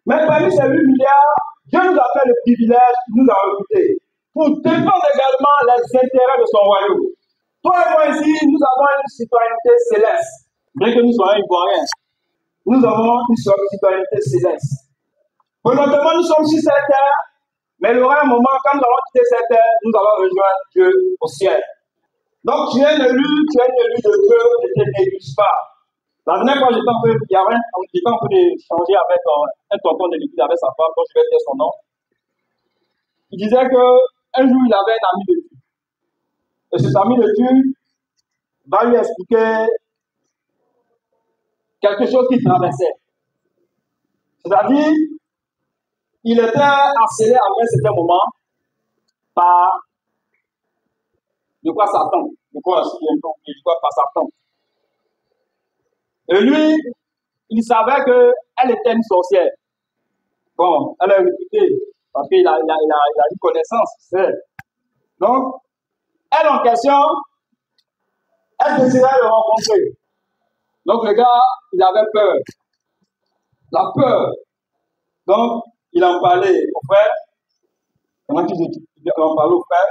Mais parmi ces 8 milliards, Dieu nous a fait le privilège, nous a recrutés pour défendre également les intérêts de son royaume. Toi et moi ici, nous avons une citoyenneté céleste. Bien que nous soyons ivoiriens, nous avons une citoyenneté céleste. Présentement, nous sommes sur cette terre, mais il y aura un moment, quand nous allons quitter cette terre, nous allons rejoindre Dieu au ciel. Donc, tu es un élu de Dieu, ne te néglige pas. La dernière fois, j'étais en train d'échanger avec un tonton de l'église, avec sa femme, dont je vais dire son nom. Il disait qu'un jour, il avait un ami de Dieu. Et cet ami de Dieu va lui expliquer quelque chose qui traversait. C'est-à-dire, il était harcelé à un certain moment par Satan. Par Satan. Et lui, il savait qu'elle était une sorcière. Bon, elle est réputée parce qu'il a eu connaissance. C'est. Donc, elle en question, elle désirait le rencontrer. Donc, le gars, il avait peur. La peur. Donc, il en parlait au frère. Comment il en parlait au frère.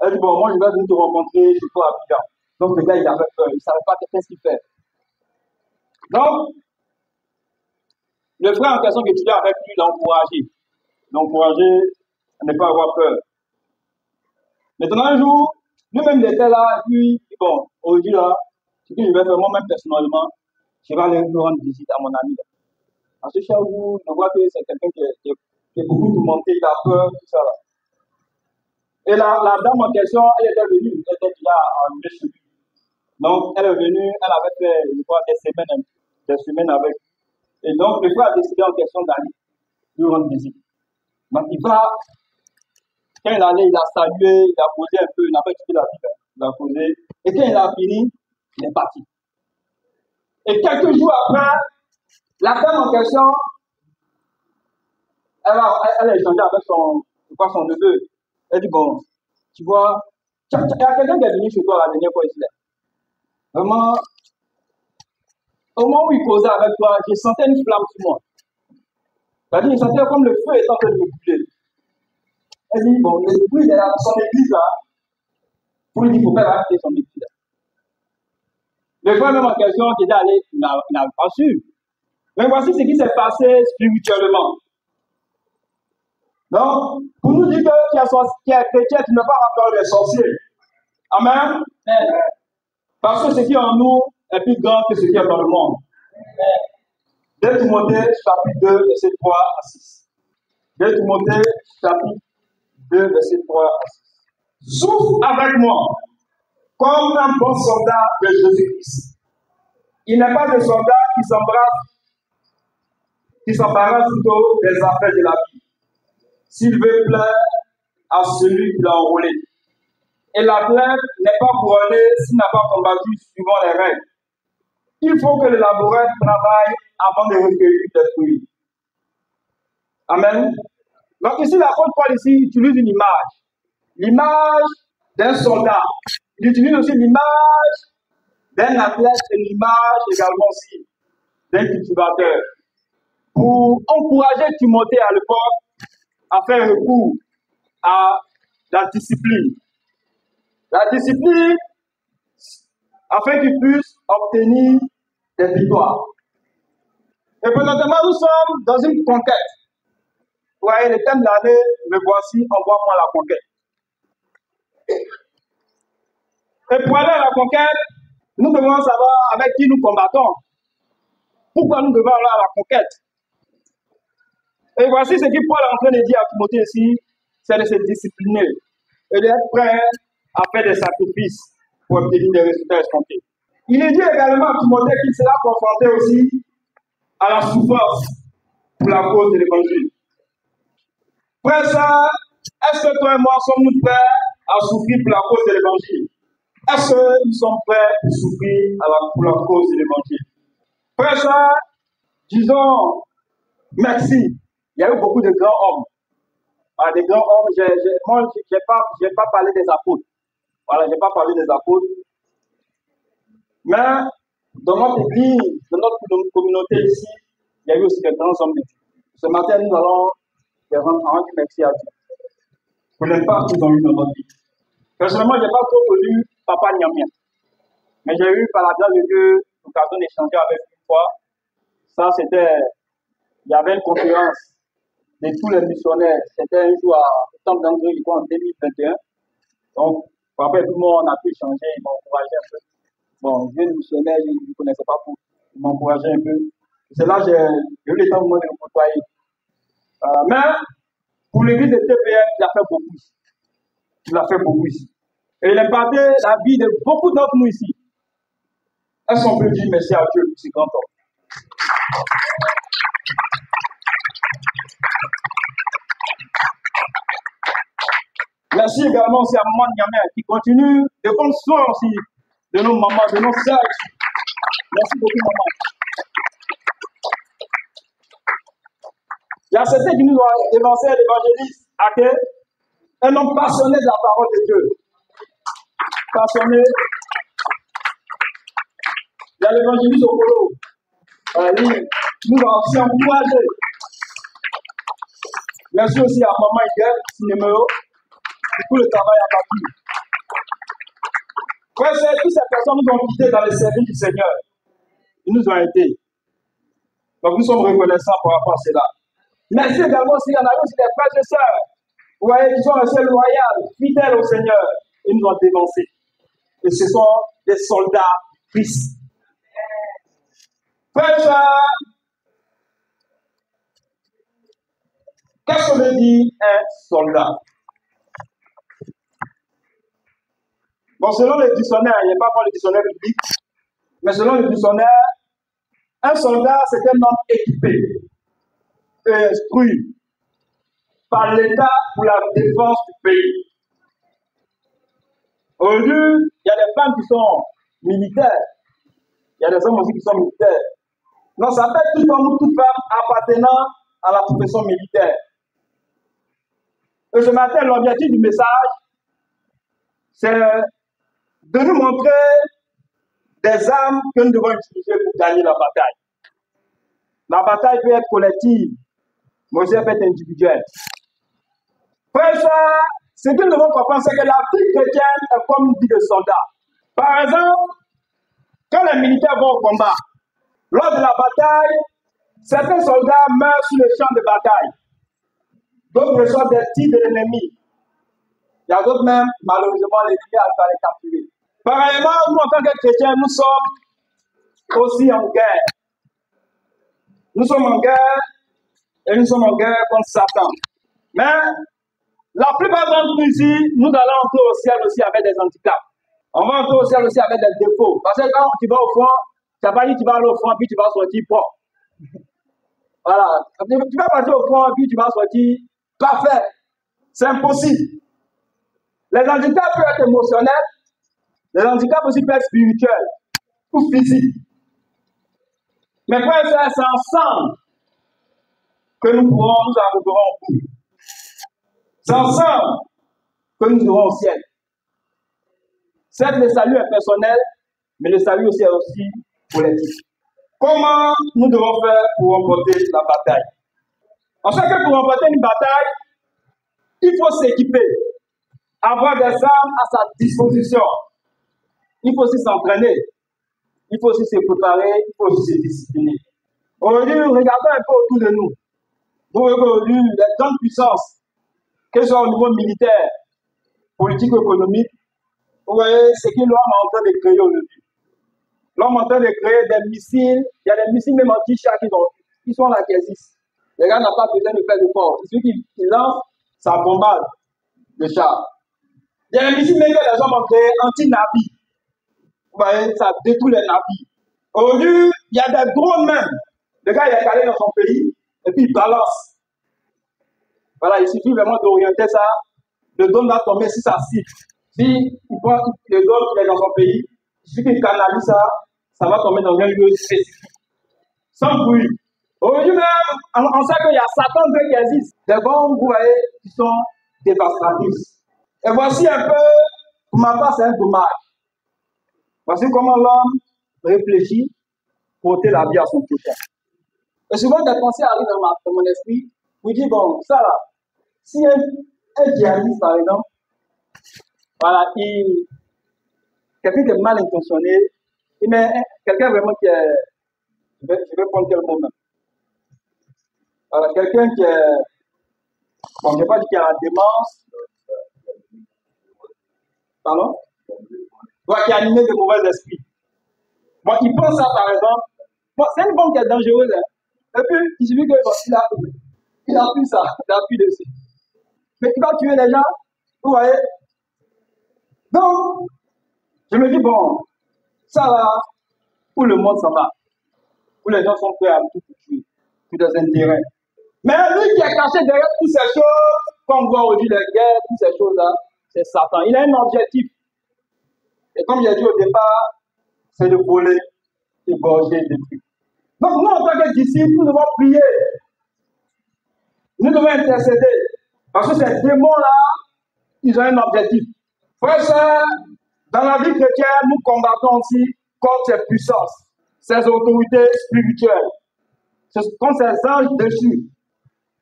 Elle dit, bon, moi, je vais venir te rencontrer chez toi à Abidjan. Donc, le gars, il avait peur. Il ne savait pas qu'est-ce qu'il fait. Donc, le frère en question qui étudiait avec lui l'a encouragé à ne pas avoir peur. Maintenant, un jour, lui-même, il était là, et puis, il dit, bon, aujourd'hui, là, ce que je vais faire moi-même personnellement, je vais aller rendre visite à mon ami. Là. Parce que chaque jour, je vois que c'est quelqu'un qui est beaucoup tourmenté, il a peur, tout ça. Là. Et la dame en question, elle était venue, elle était déjà arrivée chez lui. Donc, elle est venue, elle avait fait, je crois, des semaines avec. Et donc, le frère a décidé en question d'aller lui rendre visite. Donc, quand il allait, il a salué, il a posé un peu, il n'a pas écouté la vie, il a posé. Et quand il a fini, il est parti. Et quelques jours après, la femme en question, elle a échangé avec son neveu. Elle dit, bon, tu vois, il y a quelqu'un qui est venu chez toi la dernière fois ici. Là. Vraiment, au moment où il causait avec toi, je sentais une flamme sur moi. C'est-à-dire, je sentais comme le feu est en train de me brûler. Elle dit, bon, l'esprit il est dans son église là. Pour lui dire, il faut faire arrêter son église là. Le frère même en question qui était allé, il n'a pas su. Mais voici ce qui s'est passé spirituellement. Donc, pour nous dire que tu es chrétien, tu n'as pas rapport des sorciers. Amen. Parce que ce qui est en nous est plus grand que ce qui est dans le monde. 2 Timothée, chapitre 2, verset 3 à 6. 2 Timothée, chapitre 2, verset 3 à 6. Souffre avec moi, comme un bon soldat de Jésus-Christ. Il n'est pas de soldat qui s'embarrasse plutôt des affaires de la vie, s'il veut plaire à celui qui l'a enrôlé. Et l'athlète n'est pas couronné s'il n'a pas combattu suivant les règles. Il faut que le laboureur travaille avant de recueillir des fruits. Amen. Donc ici, l'apôtre Paul ici utilise une image. L'image d'un soldat. Il utilise aussi l'image d'un athlète et l'image également aussi d'un cultivateur. pour encourager Timothée à l'époque à faire recours à la discipline. La discipline afin qu'il puisse obtenir des victoires. Et présentement, nous sommes dans une conquête. Vous voyez, le thème de l'année, me voici, envoie-moi la conquête. Et pour aller à la conquête, nous devons savoir avec qui nous combattons. Pourquoi nous devons aller à la conquête? Et voici ce que Paul est en train de dire à Timothée ici, c'est de se discipliner et d'être prêt à faire des sacrifices pour obtenir des résultats escomptés. Il est dit également à Timothée qu'il sera confronté aussi à la souffrance pour la cause de l'évangile. Frère, est-ce que toi et moi sommes-nous prêts à souffrir pour la cause de l'évangile? Est-ce que nous sommes prêts à souffrir pour la cause de l'évangile? Frère, disons merci. Il y a eu beaucoup de grands hommes. Ah, des grands hommes, moi, je n'ai pas parlé des apôtres. Voilà, je n'ai pas parlé des apôtres. Mais dans notre église, dans notre communauté ici, il y a eu aussi des grands hommes de Dieu. Ce matin, nous allons rendre merci à Dieu pour l'impact qu'ils ont eu dans notre vie. Personnellement, je n'ai pas trop connu Papa Niamien. Mais j'ai eu, par la grâce de Dieu, l'occasion d'échanger avec lui une fois. Ça, il y avait une conférence de tous les missionnaires. C'était un jour au temple d'Angers, je crois, en 2021. Donc, après, tout le monde a pu échanger, il m'a encouragé un peu. Bon, je suis missionnaire, je ne connaissais pas beaucoup. Il m'a encouragé un peu. C'est là que j'ai eu le temps de me côtoyer. Mais, pour l'église de TPM, il a fait beaucoup ici. Il a fait beaucoup ici. Et il a impacté la vie de beaucoup d'entre nous ici. Est-ce qu'on peut dire merci à Dieu pour ces grands hommes? Merci également aussi à Maman Niamé qui continue de prendre soin aussi de nos mamans, de nos sœurs. Merci beaucoup, maman. Il y a certains qui nous ont dévancé l'évangéliste, un homme passionné de la parole de Dieu. Passionné. Il y a l'évangéliste au polo. Lui, nous a aussi encouragé. Merci aussi à Maman Iguel, Cinéméo. Tout le travail à partir. Frère, toutes ces personnes nous ont quittés dans le service du Seigneur. Ils nous ont aidés. Donc nous sommes reconnaissants par rapport à cela. Merci également s'il y en a aussi des frères et sœurs. Vous voyez, qui sont restés loyaux, fidèles au Seigneur. Ils nous ont dévancés. Et ce sont des soldats du Christ. Frère, qu'est-ce que veut dire un soldat? Bon, selon le dictionnaire, il n'y a pas le dictionnaire biblique, mais selon le dictionnaire, un soldat, c'est un homme équipé et instruit par l'État pour la défense du pays. Aujourd'hui, il y a des femmes qui sont militaires, il y a des hommes aussi qui sont militaires. Donc, ça fait tout homme ou toute femme appartenant à la profession militaire. Et ce matin, l'objectif du message, c'est de nous montrer des armes que nous devons utiliser pour gagner la bataille. La bataille peut être collective, mais aussi elle peut être individuelle. Frère, ce que nous devons comprendre, c'est que la vie chrétienne est comme une vie de soldat. Par exemple, quand les militaires vont au combat, lors de la bataille, certains soldats meurent sur le champ de bataille. D'autres reçoivent des tirs de l'ennemi. Il y a d'autres même, malheureusement, l'ennemi a pas les capturer. Pareillement, nous, en tant que chrétiens, nous sommes aussi en guerre. Nous sommes en guerre et nous sommes en guerre contre Satan. Mais la plupart d'entre nous ici, nous allons entrer au ciel aussi avec des handicaps. On va entrer au ciel aussi avec des défauts. Parce que quand tu vas au front, tu n'as pas dit que tu vas aller au front puis tu vas sortir propre. Voilà. Tu vas partir au front puis tu vas sortir parfait. C'est impossible. Les handicaps peuvent être émotionnels. Les handicaps aussi peuvent être spirituels ou physiques. Mais frères et sœurs, c'est ensemble que nous arriverons au bout. C'est ensemble que nous irons au ciel. Certes, le salut est personnel, mais le salut aussi est aussi collectif. Comment nous devons faire pour remporter la bataille? On sait que pour remporter une bataille, il faut s'équiper, avoir des armes à sa disposition. Il faut aussi s'entraîner, il faut aussi se préparer, il faut aussi se discipliner. Aujourd'hui, regardons un peu autour de nous. Vous voyez qu'aujourd'hui, les grandes puissances, qu'elles soient au niveau militaire, politique ou économique, vous voyez ce que l'homme est en train de créer aujourd'hui. L'homme est en train de créer des missiles, il y a des missiles même anti-chars qui sont là, qui existent. Les gars n'ont pas besoin de faire de force. Il suffit qu'ils lancent, ça bombarde le char. Il y a des missiles même que les hommes ont créé anti-navires. Vous voyez, ça détruit les navires. Aujourd'hui, il y a des drones même. Le gars, il est allé dans son pays et puis il balance. Voilà, il suffit vraiment d'orienter ça. Le drone va tomber si ça cible. Si il prend le drone qui est dans son pays, il suffit qu'il canalise ça, ça va tomber dans un lieu spécifique. Sans bruit. Aujourd'hui même, on sait qu'il y a Satan qui existe. Des bombes, vous voyez, qui sont dévastatrices. Et voici un peu, pour ma part, c'est un dommage. Voici comment l'homme réfléchit pour ôter la vie à son prochain. Et souvent, des pensées arrivent dans mon esprit. Je me dis, bon, ça là, si un djihadiste, par exemple, voilà, quelqu'un qui est mal intentionné, mais quelqu'un vraiment qui est, je vais prendre quel mot même. Voilà, quelqu'un qui est, bon, je ne vais pas dire qu'il a la démence, pardon, qui est animé de mauvais esprits. Bon, il pense ça, par exemple, bon, c'est une bombe qui est dangereuse, hein. Et puis, il suffit qu'il appuie ça, il appuie dessus. Mais il va tuer les gens, vous voyez. Donc, je me dis, bon, ça va, où le monde s'en va, où les gens sont prêts à tout tuer, pour des intérêts. Mais lui qui est caché derrière toutes ces choses, comme on voit aujourd'hui les guerres, toutes ces choses-là, c'est Satan. Il a un objectif. Et comme j'ai dit au départ, c'est de voler, égorger, détruire. Donc, nous, en tant que disciples, nous devons prier. Nous devons intercéder. Parce que ces démons-là, ils ont un objectif. Frères et sœurs, dans la vie chrétienne, nous combattons aussi contre ces puissances, ces autorités spirituelles, contre ces anges déchus.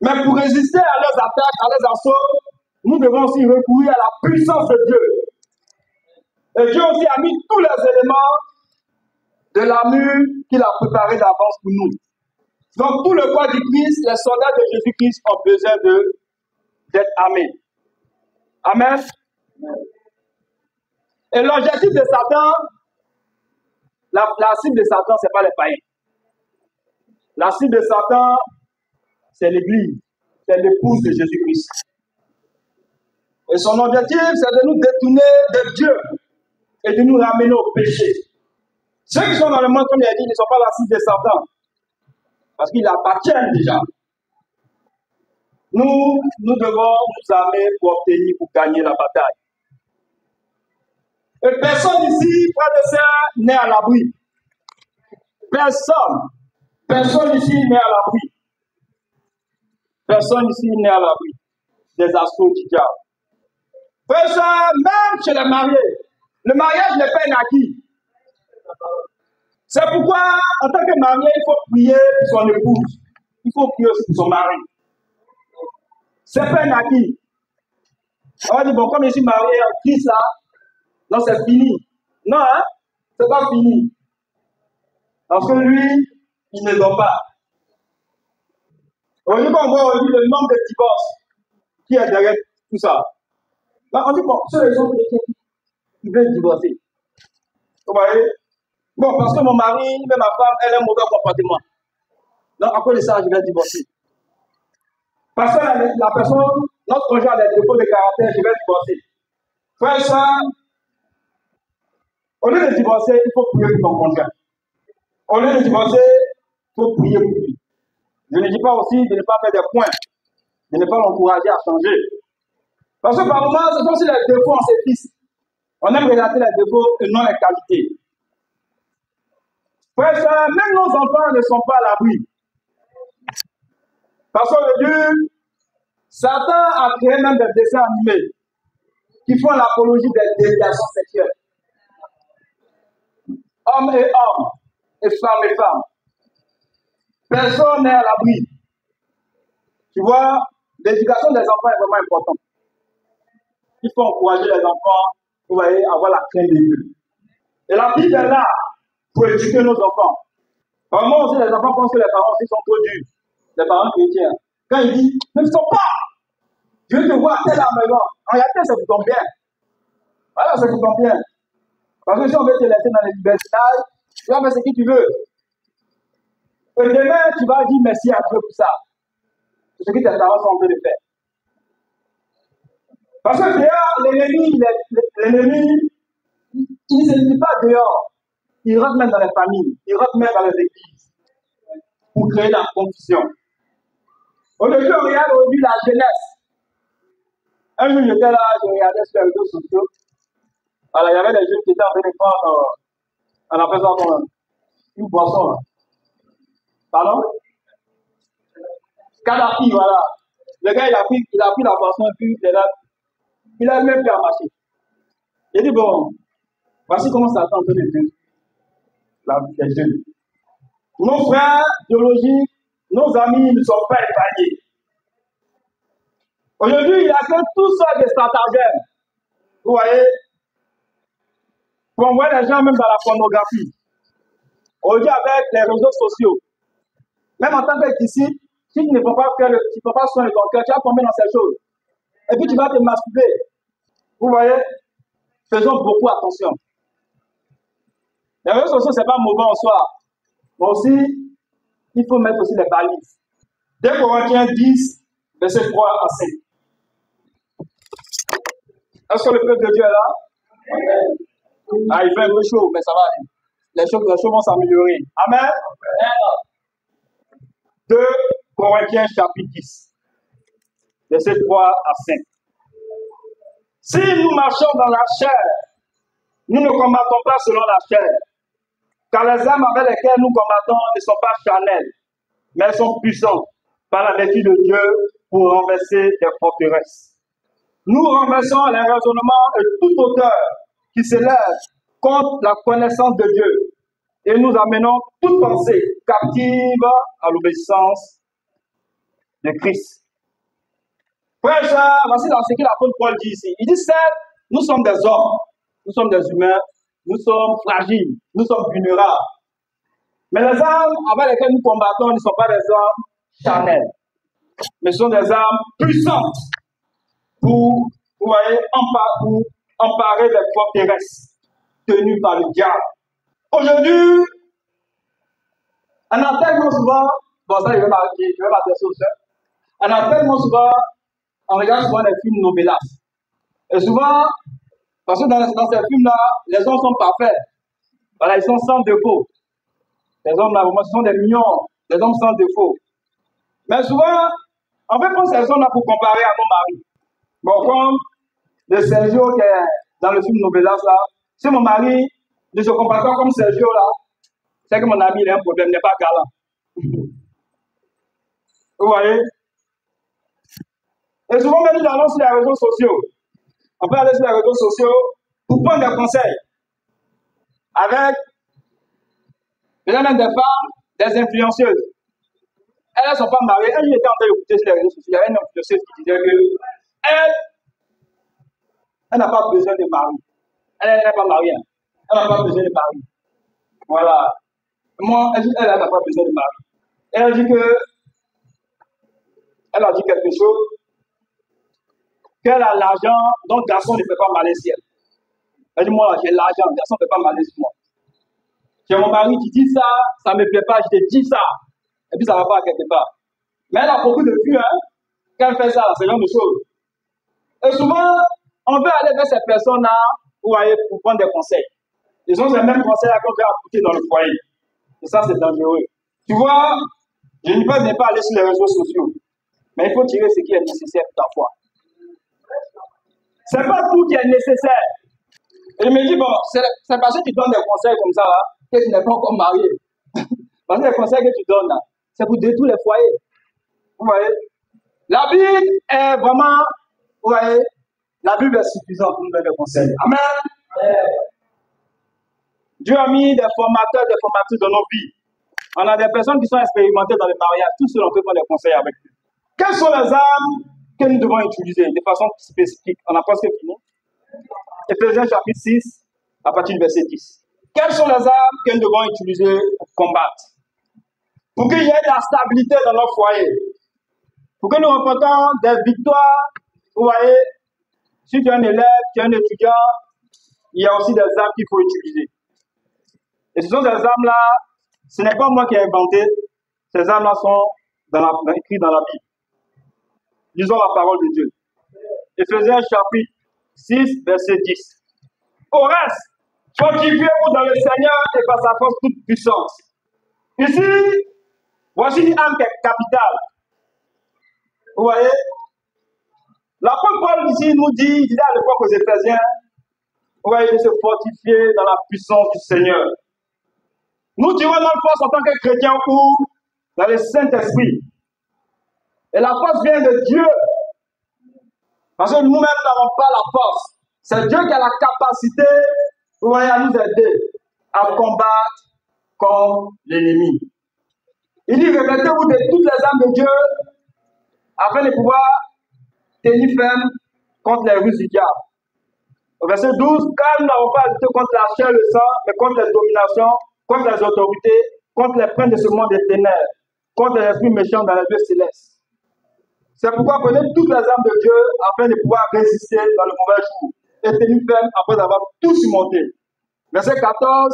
Mais pour résister à leurs attaques, à leurs assauts, nous devons aussi recourir à la puissance de Dieu. Et Dieu aussi a mis tous les éléments de l'armure qu'il a préparé d'avance pour nous. Donc, tout le corps du Christ, les soldats de Jésus-Christ ont besoin d'être armés. Amen. Et l'objectif de Satan, la cible de Satan, ce n'est pas les païens. La cible de Satan, c'est l'Église, c'est l'épouse de Jésus-Christ. Et son objectif, c'est de nous détourner de Dieu et de nous ramener au péché. Ceux qui sont dans le monde, comme il a dit, ne sont pas la cible de Satan. Parce qu'ils appartiennent déjà. Nous devons nous armer pour obtenir, pour gagner la bataille. Et personne ici, frère de sœur, n'est à l'abri. Personne ici n'est à l'abri. Personne ici n'est à l'abri des assauts du diable. Frère de sœur, même chez les mariés, le mariage n'est pas un acquis. C'est pourquoi, en tant que marié, il faut prier pour son épouse. Il faut prier aussi pour son mari. C'est pas un acquis. On va dire, bon, comme je suis marié en Christ là, non, c'est fini. Non, hein, c'est pas fini. Parce que lui, il ne dort pas. Aujourd'hui, quand on voit aujourd'hui le nombre de divorces qui est derrière tout ça, là, on dit, bon, ceux les gens qui veulent divorcer. Vous voyez? Bon, parce que mon mari, même ma femme, elle a un mauvais comportement. Donc, à cause de ça, je vais divorcer. Parce que la personne, notre conjoint a des défauts de caractère, je vais divorcer. Frère, ça, au lieu de divorcer, il faut prier pour ton conjoint. Au lieu de divorcer, il faut prier pour lui. Je ne dis pas aussi de ne pas faire des points, de ne pas l'encourager à changer. Parce que par moments, c'est comme si les défauts, on s'épice. On aime regarder les défauts et non les qualités. Frère, même nos enfants ne sont pas à l'abri. Parce qu'aujourd'hui, Satan a créé même des dessins animés qui font l'apologie des déviations sexuelles. Hommes et hommes, et femmes et femmes. Personne n'est à l'abri. Tu vois, l'éducation des enfants est vraiment importante. Il faut encourager les enfants, vous voyez, à avoir la crainte de Dieu. Et la Bible est là pour éduquer nos enfants. Vraiment aussi, les enfants pensent que les parents aussi sont trop durs. Les parents chrétiens. Quand ils disent, ne ne sont pas. Dieu te voit à telle maison. En réalité, c'est pour ton bien. Voilà, c'est pour ton bien. Parce que si on veut te laisser dans les libertinages, tu vas faire ce que tu veux. Et demain, tu vas dire merci à Dieu pour ça. C'est ce que tes parents sont en train de faire. Parce que dehors, l'ennemi, il ne se dit pas dehors. Il rentre même dans les familles, il rentre même dans les églises pour créer la confusion. Aujourd'hui, on regarde aujourd'hui la jeunesse. Un jour, j'étais là, je regardais sur les réseaux sociaux. Alors, il y avait des jeunes qui étaient en train de prendre, on appelle ça comme une boisson. Là. Pardon? Kadhafi, voilà. Le gars, il a pris la boisson et puis il a même plus à marcher. Il dit, bon, voici comment ça fait en train de faire les jeunes. Nos frères biologiques, nos amis ne sont pas épargnés. Aujourd'hui, il y a que tout ça des stratagèmes. Vous voyez? Pour envoyer les gens même dans la pornographie. Aujourd'hui, avec les réseaux sociaux, même en tant que disciple, si tu ne peux pas soin de ton cœur, tu vas tomber dans ces choses. Et puis tu vas te masturber. Vous voyez? Faisons beaucoup attention. Les réseaux sociaux, ce n'est pas mauvais en soi. Mais aussi, il faut mettre aussi les balises. 2 Corinthiens 10, verset 3 à 5. Est-ce que le peuple de Dieu est là? Ah, il fait un peu chaud, mais ça va aller. Les choses vont s'améliorer. Amen. 2 Corinthiens chapitre 10, verset 3 à 5. Si nous marchons dans la chair, nous ne combattons pas selon la chair. Car les armes avec lesquelles nous combattons ne sont pas charnelles, mais elles sont puissantes par la vertu de Dieu pour renverser des forteresses. Nous renversons les raisonnements et toute hauteur qui s'élève contre la connaissance de Dieu. Et nous amenons toute pensée captive à l'obéissance de Christ. Frère, voici ce que l'apôtre Paul dit ici. Il dit, certes, nous sommes des hommes, nous sommes des humains, nous sommes fragiles, nous sommes vulnérables. Mais les armes avec lesquelles nous combattons ne sont pas des armes charnelles, mais ce sont des armes puissantes pour, vous voyez, emparer les forteresses tenues par le diable. Aujourd'hui, on a tellement souvent, bon ça je vais m'adresser aux sœurs, on a tellement souvent, on regarde souvent les films novelas. Et souvent, parce que dans ces films-là, les hommes sont parfaits. Voilà, ils sont sans défaut. Les hommes là, vraiment, ce sont des millions, des hommes sans défaut. Mais souvent, on fait prendre ces hommes-là pour comparer à nos maris. Bon, comme le Sergio qui est dans le film novelas là, si mon mari ne se comporte pas comme Sergio là, c'est que mon ami il a un problème, il n'est pas galant. Vous voyez? Et souvent, même nous allons sur les réseaux sociaux. On peut aller sur les réseaux sociaux pour prendre des conseils. Avec peut-être même des femmes, des influenceuses. Elles ne sont pas mariées. Elles étaient en train d'écouter sur les réseaux sociaux. Il y avait une influenceuse qui disait qu'elle n'a pas besoin de mari. Elle n'est pas mariée. Elle n'a pas besoin de mari. Voilà. Moi, elle n'a pas besoin de mari. Elle a dit quelque chose, qu'elle a l'argent, donc garçon ne fait pas mal sur elle. Elle dit, moi, j'ai l'argent, garçon ne fait pas mal sur moi. J'ai mon mari qui dit ça, ça ne me plaît pas, je te dis ça. Et puis ça ne va pas quelque part. Mais elle a beaucoup de vues, hein, quand elle fait ça, ce genre de choses. Et souvent, on veut aller vers ces personnes-là, vous voyez, pour prendre des conseils. Ils ont ces mêmes conseils-là qu'on veut appliquer dans le foyer. Et ça, c'est dangereux. Tu vois, je ne peux pas aller sur les réseaux sociaux. Mais il faut tirer ce qui est nécessaire pour ta foi. Ce n'est pas tout qui est nécessaire. Et je me dis, bon, c'est parce que tu donnes des conseils comme ça, là, que tu n'es pas encore marié. Parce que les conseils que tu donnes, là, c'est pour détruire les foyers. Vous voyez? La Bible est vraiment, vous voyez, la Bible est suffisante pour nous donner des conseils. Amen. Dieu a mis des formateurs, des formatrices dans nos vies. On a des personnes qui sont expérimentées dans le mariage. Tout ce qu'on peut prendre des conseils avec eux. Quelles sont les armes que nous devons utiliser de façon spécifique? On a presque fini. Éphésiens chapitre 6, à partir du verset 10. Quelles sont les armes que nous devons utiliser pour combattre? Pour qu'il y ait de la stabilité dans notre foyer. Pour que nous remportons des victoires. Vous voyez, si tu es un élève, tu es un étudiant, il y a aussi des armes qu'il faut utiliser. Et ce sont ces armes-là, ce n'est pas moi qui ai inventé. Ces armes-là sont écrites dans la Bible. Lisons la parole de Dieu. Éphésiens chapitre 6, verset 10. Au reste, fortifiez-vous dans le Seigneur et par sa force toute puissance. Ici, voici une arme capitale. Vous voyez? L'apôtre Paul ici nous dit, il disait à l'époque aux Éphésiens, vous voyez, de se fortifier dans la puissance du Seigneur. Nous tirons notre force en tant que chrétiens ou dans le Saint-Esprit. Et la force vient de Dieu. Parce que nous-mêmes n'avons pas la force. C'est Dieu qui a la capacité, vous voyez, à nous aider à combattre contre l'ennemi. Il dit, revêtez-vous de toutes les armes de Dieu afin de pouvoir tenir ferme contre les ruses du diable. Au verset 12, car nous n'avons pas à lutter contre la chair et le sang, mais contre les dominations, contre les autorités, contre les princes de ce monde des ténèbres, contre les esprits méchants dans les lieux célestes. C'est pourquoi prenez toutes les armes de Dieu afin de pouvoir résister dans le mauvais jour et tenir ferme après avoir tout surmonté. Verset 14,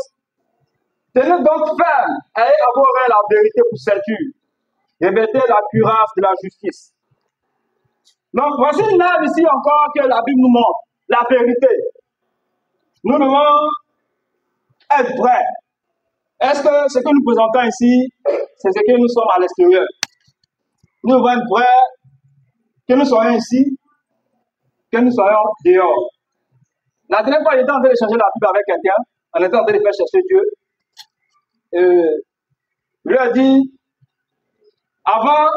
tenez donc ferme, ayez à vos reins la vérité pour ceinture, revêtez la cuirasse de la justice. Donc voici une arme ici encore que la Bible nous montre, la vérité. Nous devons être vrais. Est-ce que ce que nous présentons ici, c'est ce que nous sommes à l'extérieur? Nous devons être vrais, que nous soyons ici, que nous soyons dehors. La dernière fois, j'étais en train de chercher la Bible avec quelqu'un, on était en train de faire chercher Dieu. Je lui ai dit, avant,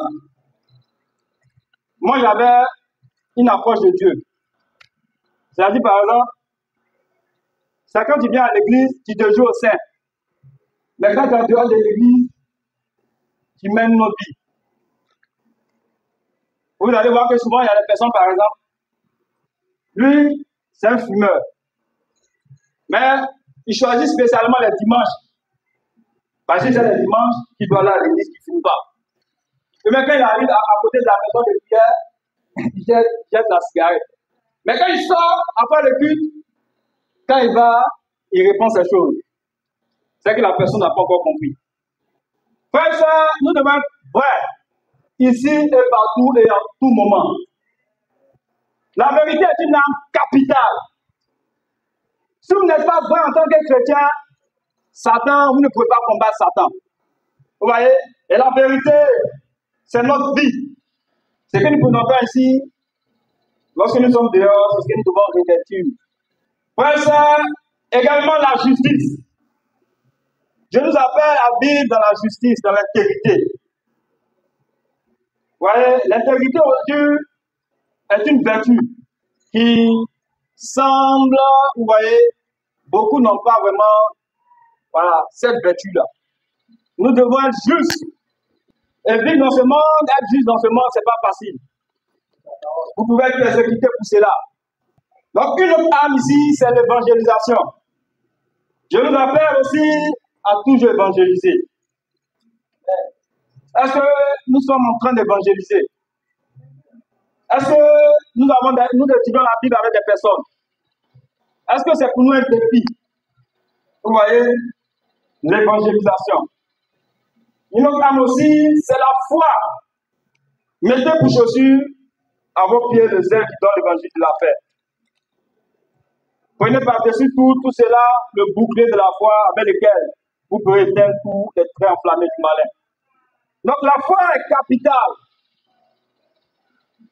moi j'avais une approche de Dieu. C'est-à-dire, par exemple, c'est quand tu viens à l'église, tu te joues au sein. Mais quand tu es en dehors de l'église, tu mènes notre vie. Vous allez voir que souvent, il y a des personnes, par exemple, lui, c'est un fumeur. Mais il choisit spécialement les dimanches. Parce que c'est les dimanches qu'il doit aller à l'église, qu'il ne fume pas. Et même quand il arrive à côté de la maison de prière, il jette la cigarette. Mais quand il sort, après le culte, quand il va, il répond ces choses. C'est que la personne n'a pas encore compris. Frère et sœurs, nous devons être vrais, ici et partout et en tout moment. La vérité est une arme capitale. Si vous n'êtes pas vrai en tant que chrétien, Satan, vous ne pouvez pas combattre Satan. Vous voyez? Et la vérité, c'est notre vie. Ce que nous pouvons faire ici, lorsque nous sommes dehors, c'est ce que nous devons revêtir. Frère et sœurs, également la justice. Je nous appelle à vivre dans la justice, dans l'intégrité. Vous voyez, l'intégrité aujourd'hui est une vertu qui semble, vous voyez, beaucoup n'ont pas vraiment, voilà, cette vertu-là. Nous devons être justes. Et vivre dans ce monde, être juste dans ce monde, ce n'est pas facile. Vous pouvez être persécuté pour cela. Donc, une autre arme ici, c'est l'évangélisation. Je nous appelle aussi à toujours évangéliser. Est-ce que nous sommes en train d'évangéliser? Est-ce que nous étudions la Bible avec des personnes? Est-ce que c'est pour nous un défi? Vous voyez, l'évangélisation. Une autre arme aussi, c'est la foi. Mettez pour chaussures à vos pieds le zèle qui donne l'évangile de la paix. Prenez par-dessus tout cela, le bouclier de la foi avec lequel vous pouvez éteindre tous les traits enflammés du malin. Donc la foi est capitale.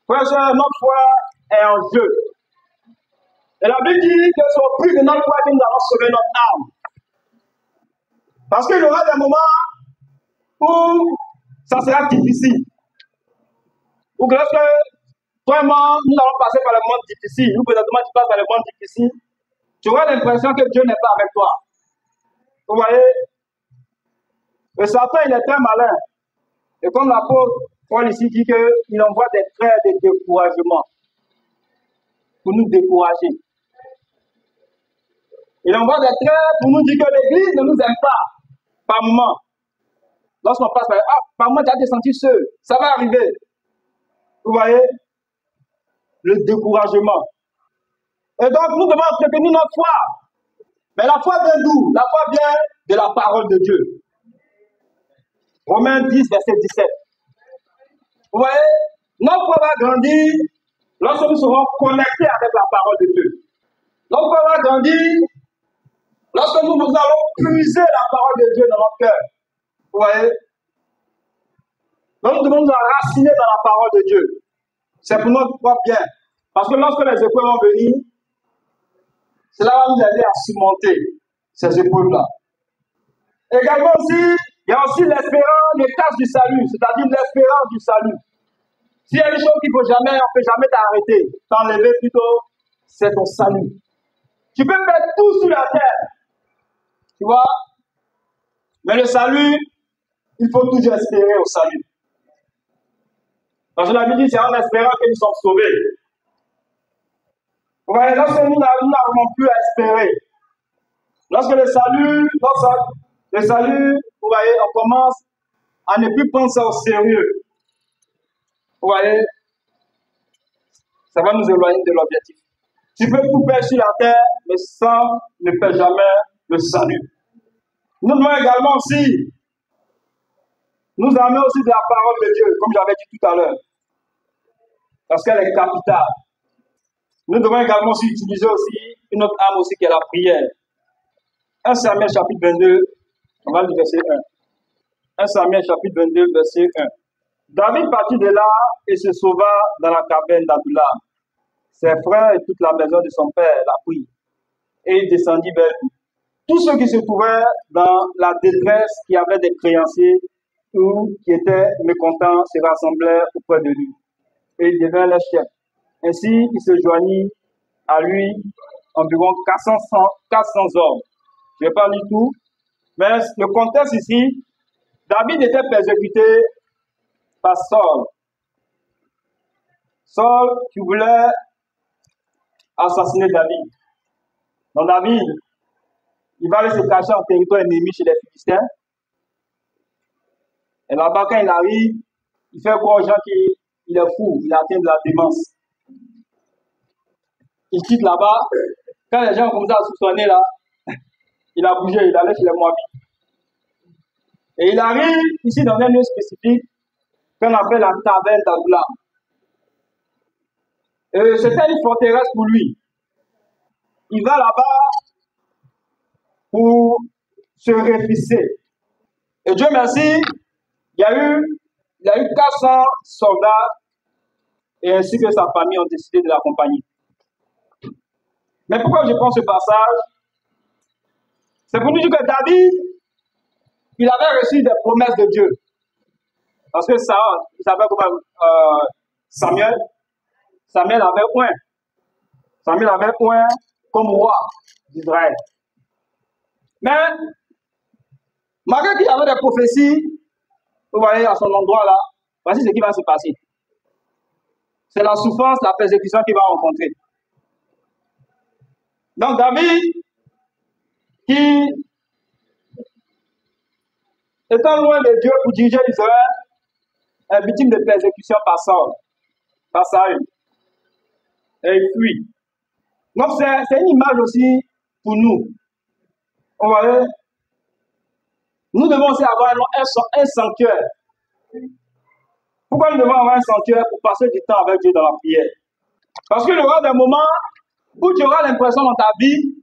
Frère et sœurs, notre foi est en jeu. Et la Bible dit que c'est au prix de notre foi que nous avons sauvé notre âme. Parce qu'il y aura des moments où ça sera difficile. Ou que lorsque toi et moi, nous allons passer par le monde difficile, ou présentement tu passes par le monde difficile, tu auras l'impression que Dieu n'est pas avec toi. Vous voyez? Et Satan, il est très malin. Et comme l'apôtre Paul ici dit qu'il envoie des traits de découragement pour nous décourager. Il envoie des traits pour nous dire que l'Église ne nous aime pas. Par moment. Lorsqu'on passe par moment, tu as été senti seul. Ça va arriver. Vous voyez? Le découragement. Et donc, nous devons entretenir notre foi. Mais la foi vient d'où? La foi vient de la parole de Dieu. Romains 10, verset 17. Vous voyez? Notre foi va grandir lorsque nous serons connectés avec la parole de Dieu. Notre foi va grandir lorsque nous allons puiser la parole de Dieu dans notre cœur. Vous voyez? Donc nous devons nous enraciner dans la parole de Dieu. C'est pour notre propre bien. Parce que lorsque les épreuves vont venir, cela va nous aider à surmonter ces épreuves-là. Également aussi, il y a aussi l'espérance, les tâches du salut, c'est-à-dire l'espérance du salut. S'il y a des choses qu'il ne faut jamais, on ne peut jamais t'arrêter, t'enlever plutôt, c'est ton salut. Tu peux faire tout sur la terre, tu vois, mais le salut, il faut toujours espérer au salut. Parce que la Bible dit, c'est en espérant que nous sommes sauvés. Vous voyez, lorsque nous n'arrivons plus à espérer, lorsque le salut, vous voyez, on commence à ne plus prendre ça au sérieux. Vous voyez, ça va nous éloigner de l'objectif. Tu peux tout faire sur la terre, mais ça ne fait jamais le salut. Nous devons également aussi nous amener aussi de la parole de Dieu, comme j'avais dit tout à l'heure, parce qu'elle est capitale. Nous devons également aussi utiliser aussi une autre arme aussi qui est la prière. 1 Samuel chapitre 22, on va le verset 1. 1 Samuel chapitre 22, verset 1. David partit de là et se sauva dans la caverne d'Adullam. Ses frères et toute la maison de son père la prirent. Et il descendit vers lui. Tous ceux qui se trouvaient dans la détresse, qui avaient des créanciers ou qui étaient mécontents, se rassemblèrent auprès de lui. Et il devint leur chef. Ainsi, il se joignit à lui environ 400 hommes. Je ne vais pas lire tout, mais le contexte ici, David était persécuté par Saul. Saul qui voulait assassiner David. Donc David, il va aller se cacher en territoire ennemi chez les Philistins. Et là-bas, quand il arrive, il fait croire aux gens qu'il est fou, il atteint de la démence. Il quitte là-bas. Quand les gens ont commencé à soupçonner là, il a bougé, il allait chez les Moabites. Et il arrive ici dans un lieu spécifique qu'on appelle la caverne d'Adullam. Et c'était une forteresse pour lui. Il va là-bas pour se réfugier. Et Dieu merci, il y a eu 400 soldats et ainsi que sa famille ont décidé de l'accompagner. Mais pourquoi je prends ce passage? C'est pour nous dire que David, il avait reçu des promesses de Dieu. Parce que ça, il s'appelle comment Samuel. Samuel avait point comme roi d'Israël. Mais, malgré qu'il avait des prophéties, vous voyez, à son endroit là, voici ce qui va se passer. C'est la souffrance, la persécution qu'il va rencontrer. Donc, David, qui étant loin de Dieu pour diriger Israël, est victime de persécution par Saül. Et il fuit. Donc, c'est une image aussi pour nous. Vous voyez, nous devons aussi avoir un sanctuaire. Pourquoi nous devons avoir un sanctuaire? Pour passer du temps avec Dieu dans la prière. Parce qu'il y aura des moments où tu auras l'impression dans ta vie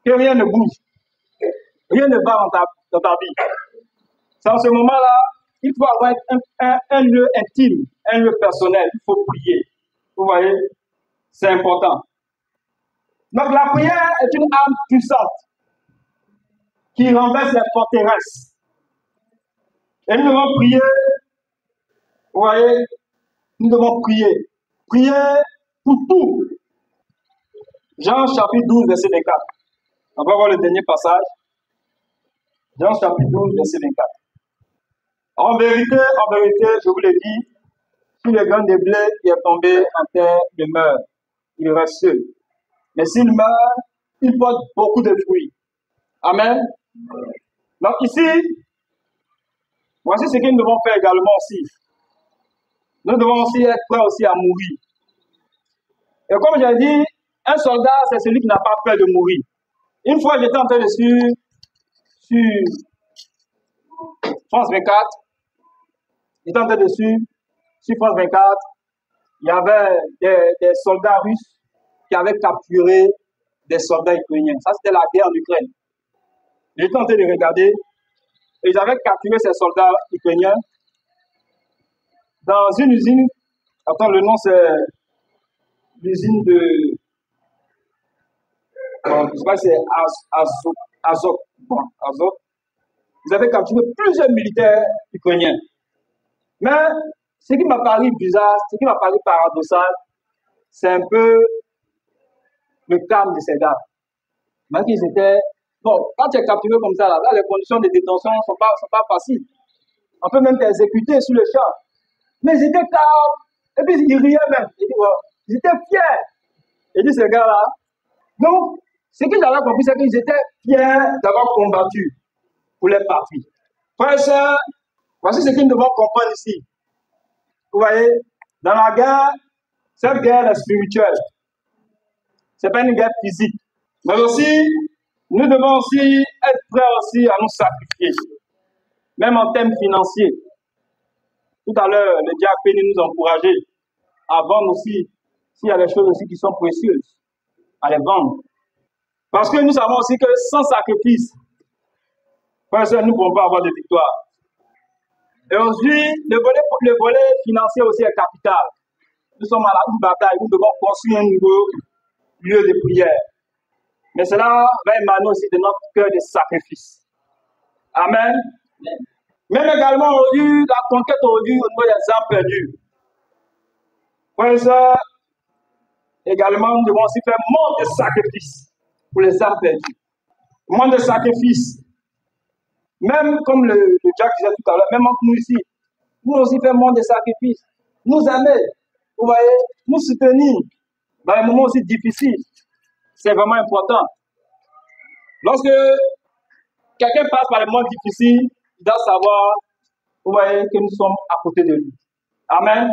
que rien ne bouge. Rien ne va dans ta vie. C'est en ce moment-là qu'il faut avoir un lieu intime, un lieu personnel. Il faut prier. Vous voyez, c'est important. Donc la prière est une arme puissante qui renverse les forteresses. Et nous devons prier. Vous voyez, nous devons prier. Prier pour tout. Jean chapitre 12, verset 24. On va voir le dernier passage. Jean chapitre 12, verset 24. En vérité, je vous le dis, si le grain de blé qui est tombé en terre demeure, il reste seul. Mais s'il meurt, il porte beaucoup de fruits. Amen. Donc ici, voici ce que nous devons faire également aussi. Nous devons aussi être prêts aussi à mourir. Et comme j'ai dit, un soldat, c'est celui qui n'a pas peur de mourir. Une fois, j'étais en train de suivre sur France 24. J'étais en train de suivre sur France 24. Il y avait des soldats russes qui avaient capturé des soldats ukrainiens. Ça, c'était la guerre en Ukraine. J'étais en train de regarder et ils avaient capturé ces soldats ukrainiens dans une usine. Attends, le nom c'est l'usine de. Je ne sais pas si c'est Azov. Bon, Azov. Ils avaient capturé plusieurs militaires ukrainiens. Mais ce qui m'a paru bizarre, ce qui m'a paru paradoxal, c'est un peu le calme de ces gars. Même qu'ils étaient. Bon, quand tu es capturé comme ça, là les conditions de détention ne sont pas faciles. On peut même t'exécuter sur le champ. Mais ils étaient calmes. Et puis ils riaient même. Ils étaient fiers. Et dit ces gars-là. Donc, ce que j'avais compris, c'est qu'ils étaient fiers d'avoir combattu pour les partis. Frères et sœurs, voici ce que nous devons comprendre ici. Vous voyez, dans la guerre, cette guerre est spirituelle. Ce n'est pas une guerre physique. Mais aussi, nous devons aussi être prêts aussi à nous sacrifier. Même en termes financiers. Tout à l'heure, le diable peut nous encourager à vendre aussi, s'il y a des choses aussi qui sont précieuses, à les vendre. Parce que nous savons aussi que sans sacrifice, nous ne pouvons pas avoir de victoire. Et aujourd'hui, le volet financier aussi est capital. Nous sommes à la bataille, nous devons construire un nouveau lieu de prière. Mais cela va émaner aussi de notre cœur de sacrifice. Amen. Même également aujourd'hui, la conquête aujourd'hui au niveau des âmes perdues. Frères et sœurs, également, nous devons aussi faire moins de sacrifices pour les âmes perdues. Moins de sacrifices. Même comme le Jack disait tout à l'heure, même entre nous ici, nous aussi faisons moins de sacrifices. Nous aimer, vous voyez, nous soutenir dans les moments aussi difficiles. C'est vraiment important. Lorsque quelqu'un passe par les moments difficiles, il doit savoir, vous voyez, que nous sommes à côté de lui. Amen.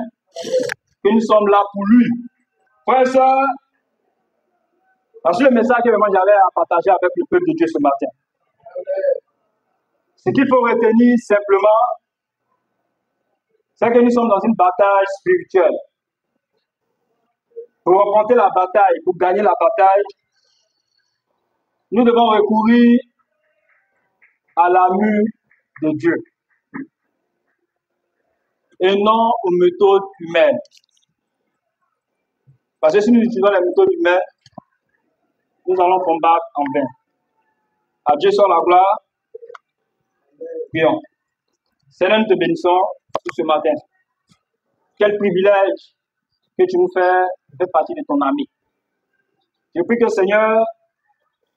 Que nous sommes là pour lui. Frères et sœurs, parce que le message que vraiment j'avais à partager avec le peuple de Dieu ce matin. Ce qu'il faut retenir simplement, c'est que nous sommes dans une bataille spirituelle. Pour remporter la bataille, pour gagner la bataille, nous devons recourir à l'amour de Dieu et non aux méthodes humaines. Parce que si nous utilisons les méthodes humaines, nous allons combattre en vain. À Dieu soit la gloire. Prions. Seigneur, nous te bénissons tout ce matin. Quel privilège que tu nous fais de faire partie de ton ami. Je prie que Seigneur,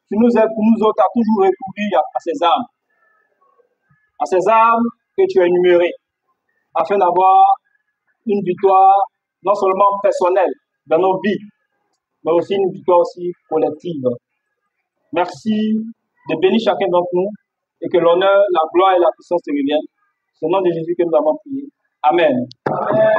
tu nous aides pour nous autres à toujours recourir à ces armes que tu as énumérées, afin d'avoir une victoire non seulement personnelle dans nos vies, mais aussi une victoire aussi collective. Merci de bénir chacun d'entre nous et que l'honneur, la gloire et la puissance te reviennent. C'est au nom de Jésus que nous avons prié. Amen. Amen.